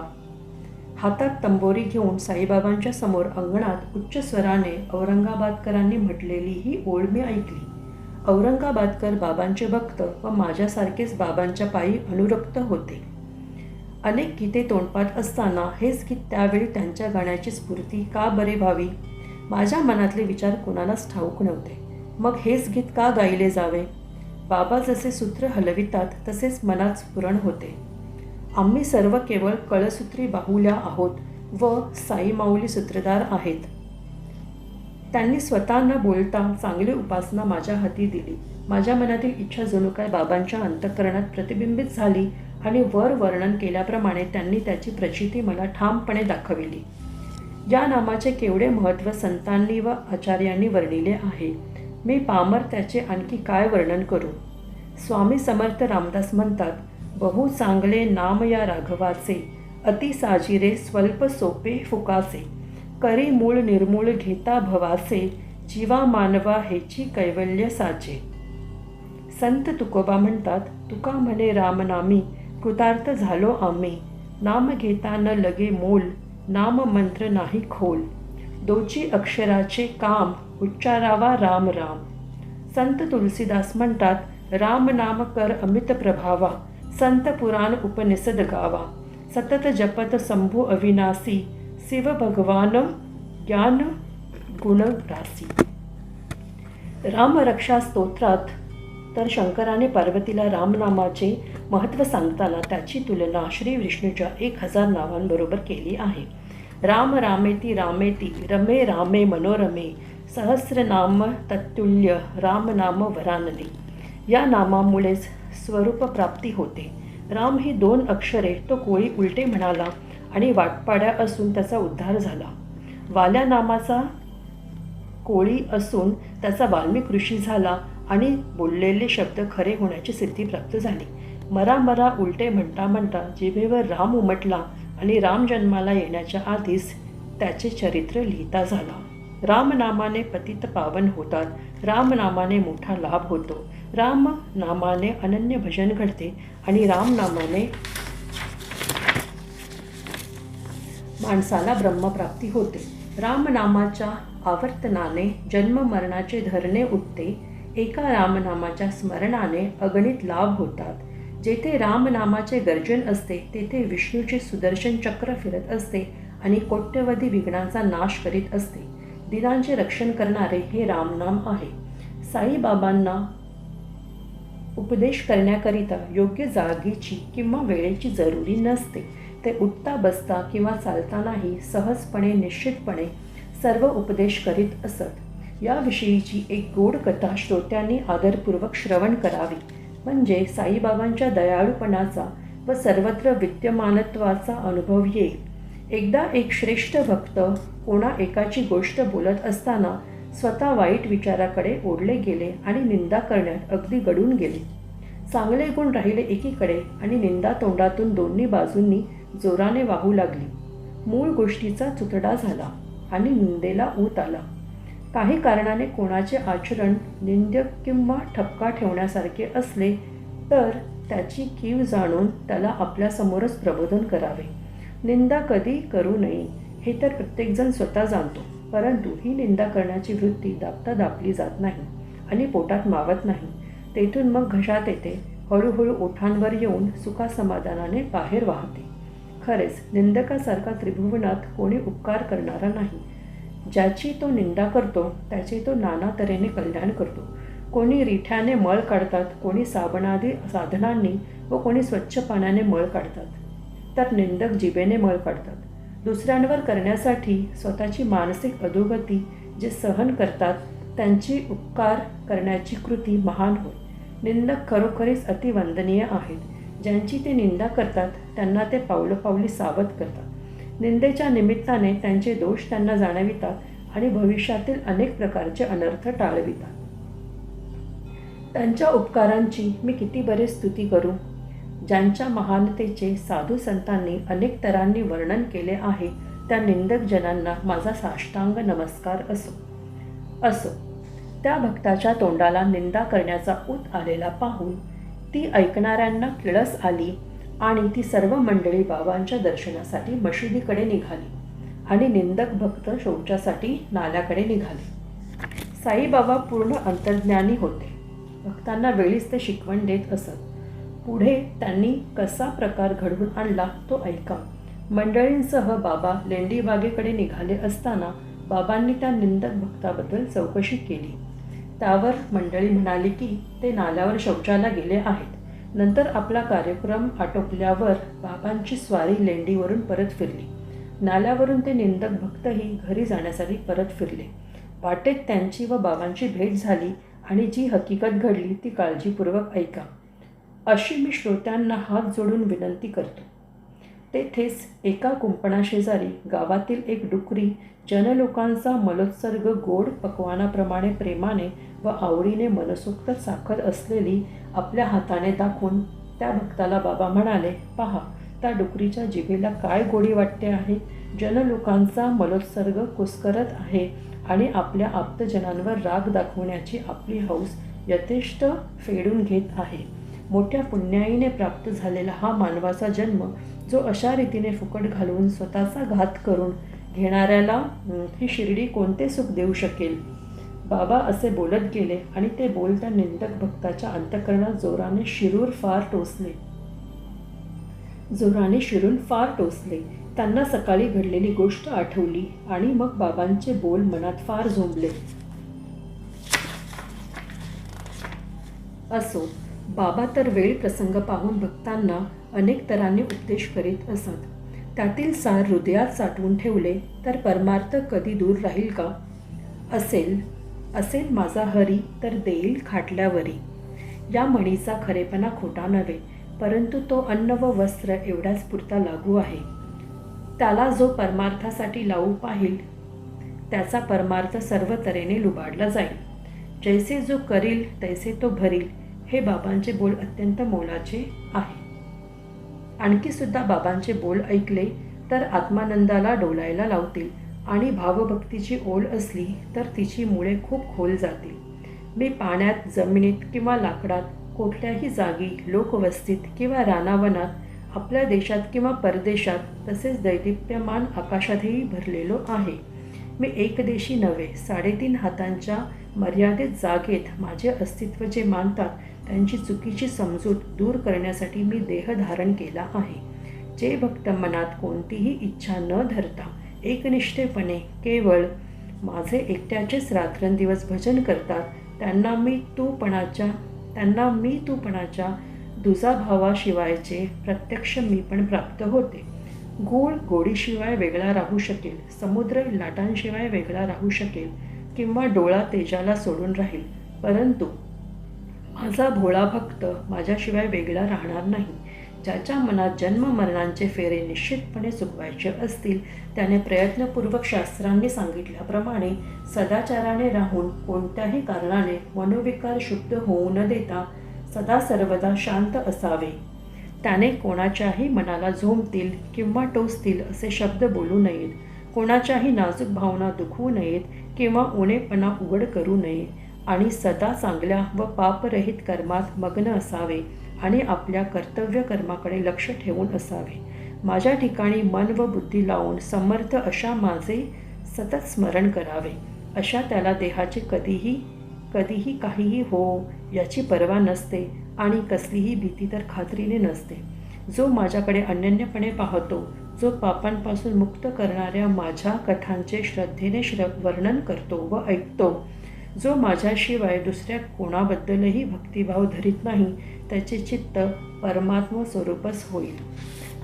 हातात तंबोरी घेऊन साईबाबांच्या समोर अंगणात उच्च स्वराने औरंगाबादकरांनी म्हटलेली ही ओळ मी ऐकली. औरंगाबादकर बाबांचे भक्त व माझ्यासारखेच बाबांच्या पायी अनुरक्त होते. अनेक गीते तोंडपाठ असताना हेच गीत त्यावेळी त्यांच्या गाण्याची स्फूर्ती का बरे व्हावी, माझ्या मनातले विचार कोणालाच ठाऊक नव्हते. मग हेच गीत का गायले जावे. बाबा जसे सूत्र हलवितात तसेच मनात स्फुरण होते. आम्ही सर्व केवळ कळसूत्री बाहुल्या आहोत व साई माऊली सूत्रधार आहेत. त्यांनी स्वतः न बोलता चांगली उपासना माझ्या हाती दिली. माझ्या मनातील इच्छा जणू काय बाबांच्या अंतःकरणात प्रतिबिंबित झाली आणि वर वर्णन केल्याप्रमाणे त्यांनी त्याची प्रचिती मला ठामपणे दाखविली. या नामाचे केवढे महत्त्व संतांनी व आचार्यांनी वर्णिले आहे. मी पामर त्याचे आणखी काय वर्णन करू. स्वामी समर्थ रामदास म्हणतात, बहु चांगले नाम या राघवाचे, अति साजिरे स्वल्प सोपे फुकाचे. करी मूळ निर्मूळ घेता भवाचे, जीवा मानवा हेची कैवल्य साचे. संत तुकोबा म्हणतात, तुका म्हणे रामनामी, कृतार्थ झालो आम्ही. नाम घेता न लगे मोल, नाम मंत्र नाही खोल. दोची अक्षराचे काम, उच्चारावा राम राम. संत तुलसीदास म्हणतात, राम नाम कर अमित प्रभावा. संत पुराण उपनिषद गावा. सतत जपत शंभू अविनाशी, शिव भगवान ज्ञान गुण रासी. रामरक्षा स्तोत्रात तर शंकराने पार्वतीला रामनामाचे महत्त्व सांगताना त्याची तुलना श्री विष्णूच्या 1000 नावांबरोबर केली आहे. राम रामेती रामेती रमे रामे मनोरमे, सहस्रनाम तत्तुल्य रामनाम वरानने. या नामामुळेच स्वरूप प्राप्ती होते. राम ही 2 अक्षरे तो कोळी उलटे म्हणाला आणि वाटपाड्या असून त्याचा उद्धार झाला. वाल्या नामाचा कोळी असून त्याचा वाल्मिक ऋषी झाला आणि बोललेले शब्द खरे होण्याची सिद्धी प्राप्त झाली. मरा मरा उलटे म्हणता म्हणता जिभेवर राम उमटला आणि राम जन्माला येण्याच्या आधीच त्याचे चरित्र लिहिता झाला. रामनामाने पतित पावन होतात, रामनामाने मोठा लाभ होतो, रामनामाने अनन्य भजन घडते आणि रामनामाने माणसाला ब्रह्मप्राप्ती होते. रामनामाच्या आवर्तनाने जन्ममरणाचे धरणे उठते. एका रामनामाच्या स्मरणाने अगणित लाभ होतात. जेथे रामनामाचे गर्जन असते तेथे विष्णूचे सुदर्शन चक्र फिरत असते आणि कोट्यवधी विघ्नांचा नाश करीत असते. दिनांचे रक्षण करणारे हे रामनाम आहे. साईबाबांना उपदेश करण्याकरिता योग्य जागेची किंवा वेळेची जरुरी नसते. ते उठता बसता किंवा चालतानाही सहजपणे निश्चितपणे सर्व उपदेश करीत असत. याविषयीची एक गोड कथा श्रोत्यांनी आदरपूर्वक श्रवण करावी, म्हणजे साईबाबांच्या दयाळूपणाचा व सर्वत्र विद्यमानत्वाचा अनुभव येईल. एकदा एक श्रेष्ठ भक्त कोणा एकाची गोष्ट बोलत असताना स्वतः वाईट विचाराकडे ओढले गेले आणि निंदा करण्यात अगदी गढून गेले. चांगले गुण राहिले एकीकडे आणि निंदा तोंडातून दोन्ही बाजूंनी जोराने वाहू लागली. मूळ गोष्टीचा चुतडा झाला आणि निंदेला ऊत आला. काही कारणाने कोणाचे आचरण निंद्य किंवा ठपका ठेवण्यासारखे असले तर त्याची कीव जाणून त्याला आपल्यासमोरच प्रबोधन करावे. निंदा कधी करू नये हे तर प्रत्येकजण स्वतः जाणतो, परंतु ही निंदा करण्याची वृत्ती दाबता दाबली जात नाही आणि पोटात मावत नाही. तेथून मग घशात येते, हळूहळू ओठांवर येऊन सुखासमाधानाने बाहेर वाहते. खरेच निंदकासारखा त्रिभुवनात कोणी उपकार करणारा नाही. ज्याची तो निंदा करतो त्याचे तो नाना तऱ्हेने कल्याण करतो. कोणी रिठ्याने मळ काढतात, कोणी साबणादी साधनांनी व कोणी स्वच्छ पाण्याने मळ काढतात, तर निंदक जिभेने मळ काढतात. दुसऱ्यांवर करण्यासाठी स्वतःची मानसिक अधोगती जे सहन करतात त्यांची उपकार करण्याची कृती महान होय. निंदक खरोखरीच अतिवंदनीय आहेत. ज्यांची ते निंदा करतात त्यांना ते पावलोपावली सावध करतात. निंदेच्या निमित्ताने त्यांचे दोष त्यांना जाणवितात आणि भविष्यातील अनेक प्रकारचे अनर्थ टाळवितात. त्यांच्या उपकारांची मी किती बरे स्तुती करू. ज्यांच्या महानतेचे साधू संतांनी अनेक तऱ्हांनी वर्णन केले आहे त्या निंदक जनांना माझा साष्टांग नमस्कार असो. त्या भक्ताच्या तोंडाला निंदा करण्याचा ऊत आलेला पाहून ती ऐकणाऱ्यांना किळस आली आणि ती सर्व मंडळी बाबांच्या दर्शनासाठी मशिदीकडे निघाली आणि निंदक भक्त शौचासाठी नाल्याकडे निघाले. साईबाबा पूर्ण अंतर्ज्ञानी होते. भक्तांना वेळीच ते शिकवण देत असत. पुढे त्यांनी कसा प्रकार घडवून आणला तो ऐका. मंडळींसह बाबा लेंडीबागेकडे निघाले असताना बाबांनी त्या निंदक भक्ताबद्दल चौकशी केली. त्यावर मंडळी म्हणाली की ते नाल्यावर शौचाला गेले आहेत. नंतर आपला कार्यक्रम आटोपल्यावर बाबांची स्वारी लेंडीवरून परत फिरली. नाल्यावरून ते निंदक भक्तही घरी जाण्यासाठी परत फिरले. वाटेत त्यांची व बाबांची भेट झाली आणि जी हकीकत घडली ती काळजीपूर्वक ऐका, अशी मी श्रोत्यांना हात जोडून विनंती करतो. तेथेच एका कुंपणाशेजारी गावातील एक डुकरी जनलोकांचा मलोत्सर्ग गोड पक्वानाप्रमाणे प्रेमाने व आवडीने मनसोक्त चाखत असलेली आपल्या हाताने दाखवून त्या भक्ताला बाबा म्हणाले, पहा त्या डुकरीच्या जिभेला काय गोडी वाटते आहे. जनलोकांचा मलोत्सर्ग कुस्करत आहे आणि आपल्या आप्तजनांवर राग दाखवण्याची आपली हौस यथेष्ट फेडून घेत आहे. मोठ्या पुण्याईने प्राप्त झालेला हा मानवाचा जन्म जो अशा रीतीने फुकट घालवून स्वतःचा घात करून घेणाऱ्याला ही शिर्डी कोणते सुख देऊ शकेल. बाबा असे बोलत गेले आणि ते बोल त्या निंदक भक्ताच्या अंतःकरणात जोराने शिरून फार टोचले. त्यांना सकाळी घडलेली गोष्ट आठवली आणि मग बाबांचे बोल मनात फार झोंबले. असो, बाबा तर वेळ प्रसंग पाहून भक्तांना अनेक तऱ्हांनी उपदेश करीत असत. त्यातील सार हृदयात साठवून ठेवले तर परमार्थ कधी दूर राहील का. असेल माझा हरी तर देईल खाटल्यावरी. या म्हणीचा खरेपणा खोटा नव्हे, परंतु तो अन्न व वस्त्र एवढ्याच पुरता लागू आहे. त्याला जो परमार्थासाठी लावू पाहिल त्याचा परमार्थ सर्व तऱ्हेने लुबाडला जाईल. जैसे जो करील तैसे तो भरील हे बाबांचे बोल अत्यंत मोलाचे आहे. आणखी सुद्धा बाबांचे बोल ऐकले तर आत्मानंदाला डोलायला लावतील आणि भावभक्तीची ओढ असली तर तिची मुळे खूप खोल जातील. मी पाण्यात, जमिनीत किंवा लाकडात, कुठल्याही जागी, लोकवस्तीत किंवा रानावनात, आपल्या देशात किंवा परदेशात, तसेच दैदिप्यमान आकाशातही भरलेलो आहे. मी एकदेशी नव्हे, 3.5 हातांच्या मर्यादित जागेत माझे अस्तित्व जे मानतात त्यांची चुकीची समजूत दूर करण्यासाठी मी देह धारण केला आहे. जे भक्त मनात कोणतीही इच्छा न धरता एकनिष्ठेपणे केवळ माझे एकट्याचेच रात्रंदिवस भजन करतात त्यांना मी तूपणाच्या दुजाभावाशिवायचे प्रत्यक्ष मी पण प्राप्त होते. गूळ गोडीशिवाय वेगळा राहू शकेल, समुद्र लाटांशिवाय वेगळा राहू शकेल किंवा डोळा तेजाला सोडून राहील, परंतु माझा भोळा भक्त माझ्याशिवाय वेगळा राहणार नाही. ज्याच्या मनात जन्ममरणांचे फेरे निश्चितपणे चुकवायचे असतील त्याने प्रयत्नपूर्वक शास्त्रांनी सांगितल्याप्रमाणे सदाचाराने राहून कोणत्याही कारणाने मनोविकार शुद्ध होऊ न देता सदा सर्वदा शांत असावे. त्याने कोणाच्याही मनाला झोंबतील किंवा टोचतील असे शब्द बोलू नयेत, कोणाच्याही नाजूक भावना दुखवू नयेत किंवा उणेपणा उघड करू नये आणि सदा चांगल्या व पापरहित कर्मात मग्न असावे आणि आपल्या कर्तव्य कर्माकडे लक्ष ठेवून असावे. माझ्या ठिकाणी मन व बुद्धी लावून समर्थ अशा माझे सतत स्मरण करावे. अशा त्याला देहाचे कधीही काहीही हो याची पर्वा नसते आणि कसलीही भीती तर खात्रीने नसते. जो माझ्याकडे अनन्यपणे पाहतो, जो पापांपासून मुक्त करणाऱ्या माझ्या कथांचे श्रद्धेने वर्णन करतो व ऐकतो, जो माझ्याशिवाय दुसऱ्या कोणाबद्दलही भक्तिभाव धरीत नाही, त्याचे चित्त परमात्म स्वरूपच होईल.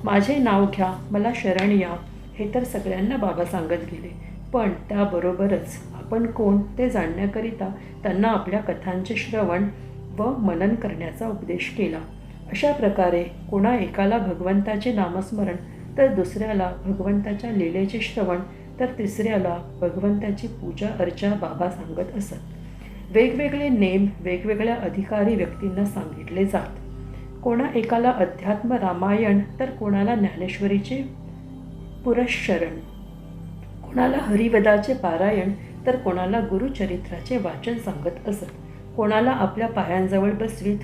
माझे नाव घ्या, मला शरण या, हे तर सगळ्यांना बाबा सांगत गेले, पण त्याबरोबरच आपण कोण ते जाणण्याकरिता त्यांना आपल्या कथांचे श्रवण व मनन करण्याचा उपदेश केला. अशा प्रकारे कोणा एकाला भगवंताचे नामस्मरण, तर दुसऱ्याला भगवंताच्या लीलेचे श्रवण, तर तिसऱ्याला भगवंताची पूजा अर्चा बाबा सांगत असत. वेगवेगळे नेम वेगवेगळ्या अधिकारी व्यक्तींना सांगितले जात. कोणा एकाला अध्यात्म रामायण, तर कोणाला ज्ञानेश्वरीचे पुरश्चरण, कोणाला हरिवदाचे पारायण, तर कोणाला गुरुचरित्राचे वाचन सांगत असत. कोणाला आपल्या पायांजवळ बसवीत,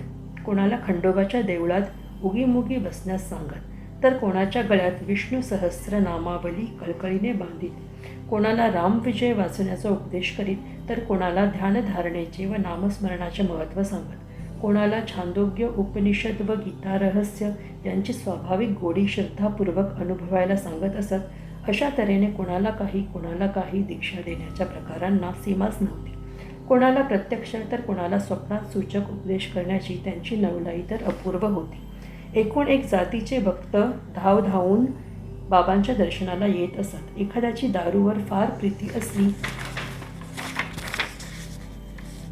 कोणाला खंडोबाच्या देवळात उगीमुगी बसण्यास सांगत, तर कोणाच्या गळ्यात विष्णू सहस्रनामावली कळकळीने बांधित, कोणाला रामविजय वाचण्याचा उपदेश करीत, तर कोणाला ध्यानधारणेचे व नामस्मरणाचे महत्त्व सांगत, कोणाला छांदोग्य उपनिषद व गीता रहस्य यांची स्वाभाविक गोडी श्रद्धापूर्वक अनुभवायला सांगत असत. अशा तऱ्हेने कोणाला काही दीक्षा देण्याच्या प्रकारांना सीमाच नव्हती. कोणाला प्रत्यक्ष तर कोणाला स्वप्नात सूचक उपदेश करण्याची त्यांची नवलाई तर अपूर्व होती. एकूण एक जातीचे भक्त धावून बाबांच्या दर्शनाला येत असत. एखाद्याची दारूवर फार प्रीती असली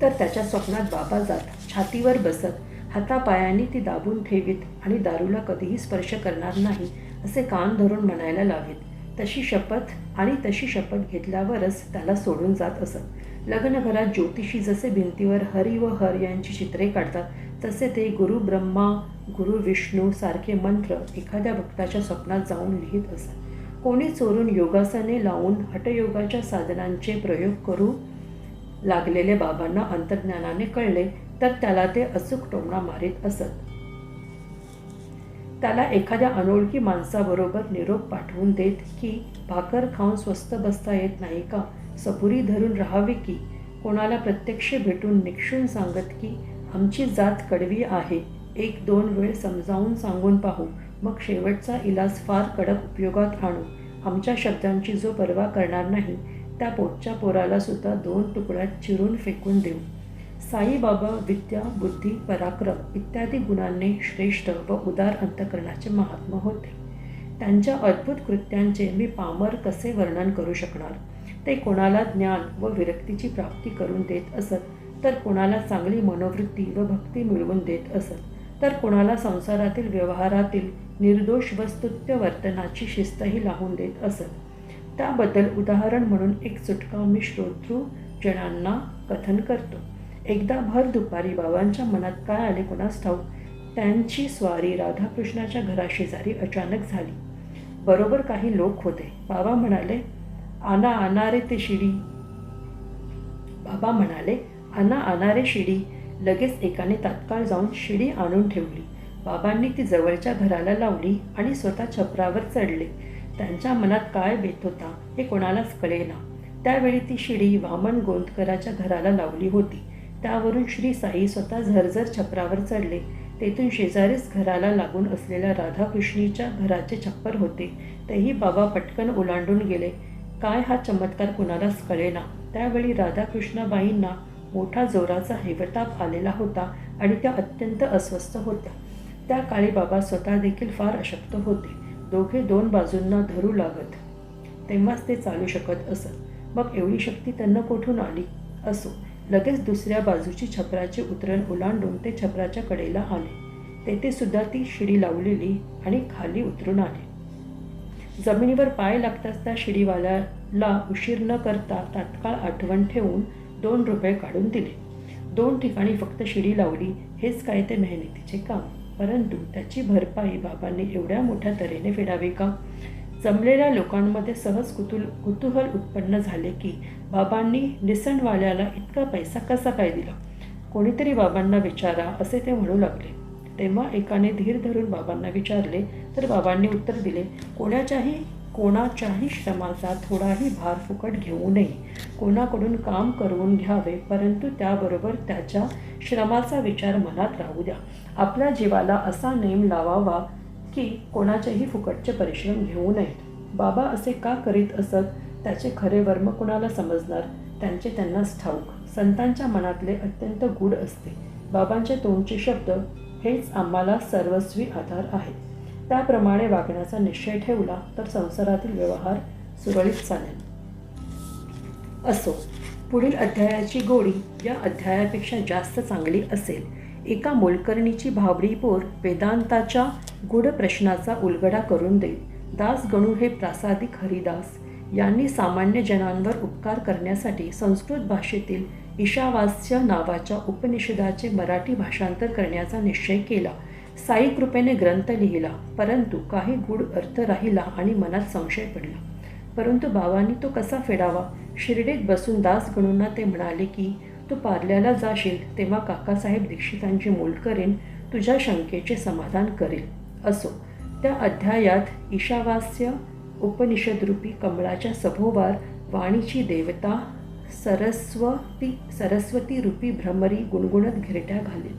तर त्याच्या स्वप्नात बाबा जात, छातीवर बसत, हातापायांनी ती दाबून ठेवीत आणि दारूला कधीही स्पर्श करणार नाही असे कान धरून म्हणायला लावीत. तशी शपथ घेतल्यावरच त्याला सोडून जात असत. लग्नघरात ज्योतिषी जसे भिंतीवर हरी व हर यांची चित्रे काढतात, तसे ते गुरु ब्रह्मा, गुरु विष्णू सारखे मंत्र एखाद्या भक्ताच्या स्वप्नात जाऊन लिहित असत. कोणी चोरून योगासने लावून हठयोगाच्या साधनांचे प्रयोग करू लागलेले बाबांना अंतर्ज्ञानाने कळले तर त्याला ते अचूक टोमणा मारीत असत. त्याला एखाद्या अनोळखी माणसाबरोबर निरोप पाठवून देत की भाकर खाऊन स्वस्थ बसता येत नाही का, सपुरी धरून राहावे की, कोणाला प्रत्यक्ष भेटून निक्षून सांगत की आमची जात कडवी आहे, 1-2 वेळ समजावून सांगून पाहू, मग शेवटचा इलाज फार कडक उपयोगात आणू, आमच्या शब्दांची जो पर्वा करणार नाही त्या पोटच्या पोराला सुद्धा 2 तुकड्यात चिरून फेकून देऊ. साईबाबा विद्या, बुद्धी, पराक्रम इत्यादी गुणांनी श्रेष्ठ व उदार अंतःकरणाचे महात्मा होते. त्यांच्या अद्भुत कृत्यांचे मी पामर कसे वर्णन करू शकणार. ते कोणाला ज्ञान व विरक्तीची प्राप्ती करून देत असत, तर कोणाला चांगली मनोवृत्ती व भक्ती मिळवून देत असत, तर कोणाला संसारातील व्यवहारातील निर्दोष व स्तुत्य वर्तनाची शिस्तही लावून देत असत. त्याबद्दल उदाहरण म्हणून एक चुटका मी श्रोतृजनांना कथन करतो. एकदा भर दुपारी बाबांच्या मनात काय आले कोणास ठाऊक, त्यांची स्वारी राधाकृष्णाच्या घराशेजारी अचानक झाली. बरोबर काही लोक होते. बाबा म्हणाले, आना रे ते शिडी. बाबा म्हणाले, आना रे शिडी. लगेच एकाने तात्काळ जाऊन शिडी आणून ठेवली. बाबांनी ती जवळच्या घराला लावली आणि स्वतः छपरावर चढले. त्यांच्या मनात काय बेत होता हे कोणालाच कळेना. त्यावेळी ती शिडी वामन गोंदकराच्या घराला लावली होती. त्यावरून श्री साई स्वतः झरझर छपरावर चढले. तेथून शेजारीच घराला लागून असलेल्या राधाकृष्णीच्या घराचे छप्पर होते, तेही बाबा पटकन ओलांडून गेले. काय हा चमत्कार कुणालाच कळेना. त्यावेळी राधाकृष्णाबाईंना मोठा जोराचा हेवताप आलेला होता आणि त्या अत्यंत अस्वस्थ होत्या. त्या काळी बाबा स्वतः देखील फार अशक्त होते. दोघे दोन बाजूंना धरू लागत, तेव्हाच ते चालू शकत असत. मग एवढी शक्ती त्यांना कुठून आली? असो, लगेच दुसऱ्या बाजूची छपराची उतरण ओलांडून ते छपराच्या कडेला आले. तेथे सुद्धा ती शिडी लावलेली आणि खाली उतरून आले. जमिनीवर पाय लागताच त्या शिडीवाल्याला उशीर न करता तात्काळ आठवण ठेवून 2 रुपये काढून दिले. 2 ठिकाणी फक्त शिडी लावली, हेच काय ते मेहनतीचे काम. परंतु त्याची भरपाई बाबांनी एवढ्या मोठ्या तऱ्हेने फेडावी का? जमलेल्या लोकांमध्ये सहज कुतूहल उत्पन्न झाले की बाबांनी निसणवाल्याला इतका पैसा कसा काय दिला? कोणीतरी बाबांना विचारा, असे ते म्हणू लागले. तेव्हा एकाने धीर धरून बाबांना विचारले तर बाबांनी उत्तर दिले, कोणाच्याही श्रमाचा थोडाही भार फुकट घेऊ नये. कोणाकडून काम करवून घ्यावे, परंतु त्याबरोबर त्याच्या श्रमाचा विचार मनात राहू द्या. आपल्या जीवाला असा नेम लावावा की कोणाचेही फुकटचे परिश्रम घेऊ नयेत. बाबा असे का करीत असत, त्याचे खरे वर्म कुणाला समजणार? त्यांचे त्यांनाच ठाऊक. संतांच्या मनातले अत्यंत गूढ असते. बाबांचे तोंडचे शब्द हेच आम्हाला सर्वस्वी आधार आहेत. त्याप्रमाणे वागण्याचा निश्चय ठेवला तर संसारातील व्यवहार सुरळीत चालेल. असो, पुढील अध्यायाची गोडी या अध्यायापेक्षा जास्त चांगली असेल. एका मोलकरणीची भाबडी पोर वेदांताच्या गूढ प्रश्नाचा उलगडा करून देईल. दास गणू हे प्रासादिक हरिदास यांनी सामान्य जनांवर उपकार करण्यासाठी संस्कृत भाषेतील ईशावास्य नावाच्या उपनिषदाचे मराठी भाषांतर करण्याचा निश्चय केला. साई कृपेने ग्रंथ लिहिला, परंतु काही गूढ अर्थ राहिला आणि मनात संशय पडला. परंतु बाबांनी तो कसा फेडावा? शिर्डीत बसून दास गणूंना ते म्हणाले की तू पार्ल्याला जाशील तेव्हा काकासाहेब दीक्षितांची मोलकरीण तुझ्या शंकेचे समाधान करेल. असो, त्या अध्यायात ईशावास्य उपनिषदरूपी कमळाच्या सभोवार वाणीची देवता सरस्वती रूपी भ्रमरी गुणगुणत घिरट्या घालेल.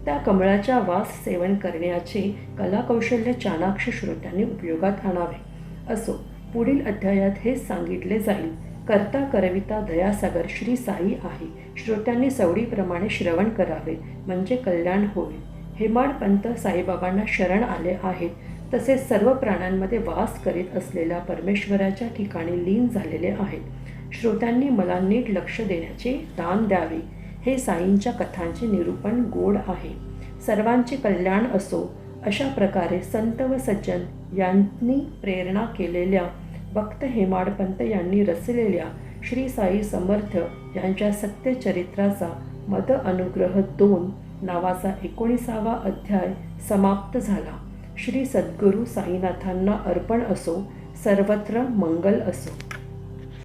त्या कमळाच्या वास सेवन करण्याचे कलाकौशल्य चाणाक्ष श्रोत्यांनी उपयोगात आणावे. असो, पुढील अध्यायात हेच सांगितले जाईल. करता करविता दयासागर श्री साई आहे. श्रोत्यांनी सवडीप्रमाणे श्रवण करावे, म्हणजे कल्याण होईल. हेमाडपंत साईबाबांना शरण आले आहेत, तसेच सर्व प्राण्यांमध्ये वास करीत असलेल्या परमेश्वराच्या ठिकाणी लीन झालेले आहेत. श्रोत्यांनी मला नीट लक्ष देण्याचे दान द्यावे. हे साईंच्या कथांचे निरूपण गोड आहे. सर्वांचे कल्याण असो, अशा प्रकारे संत व सज्जन यांनी प्रेरणा केलेल्या भक्त हेमाडपंत यांनी रचलेल्या श्री साई समर्थ यांच्या सत्यचरित्राचा मद अनुग्रह 2 नावाचा 19वा अध्याय समाप्त झाला. श्री सद्गुरू साईनाथांना अर्पण असो. सर्वत्र मंगल असो.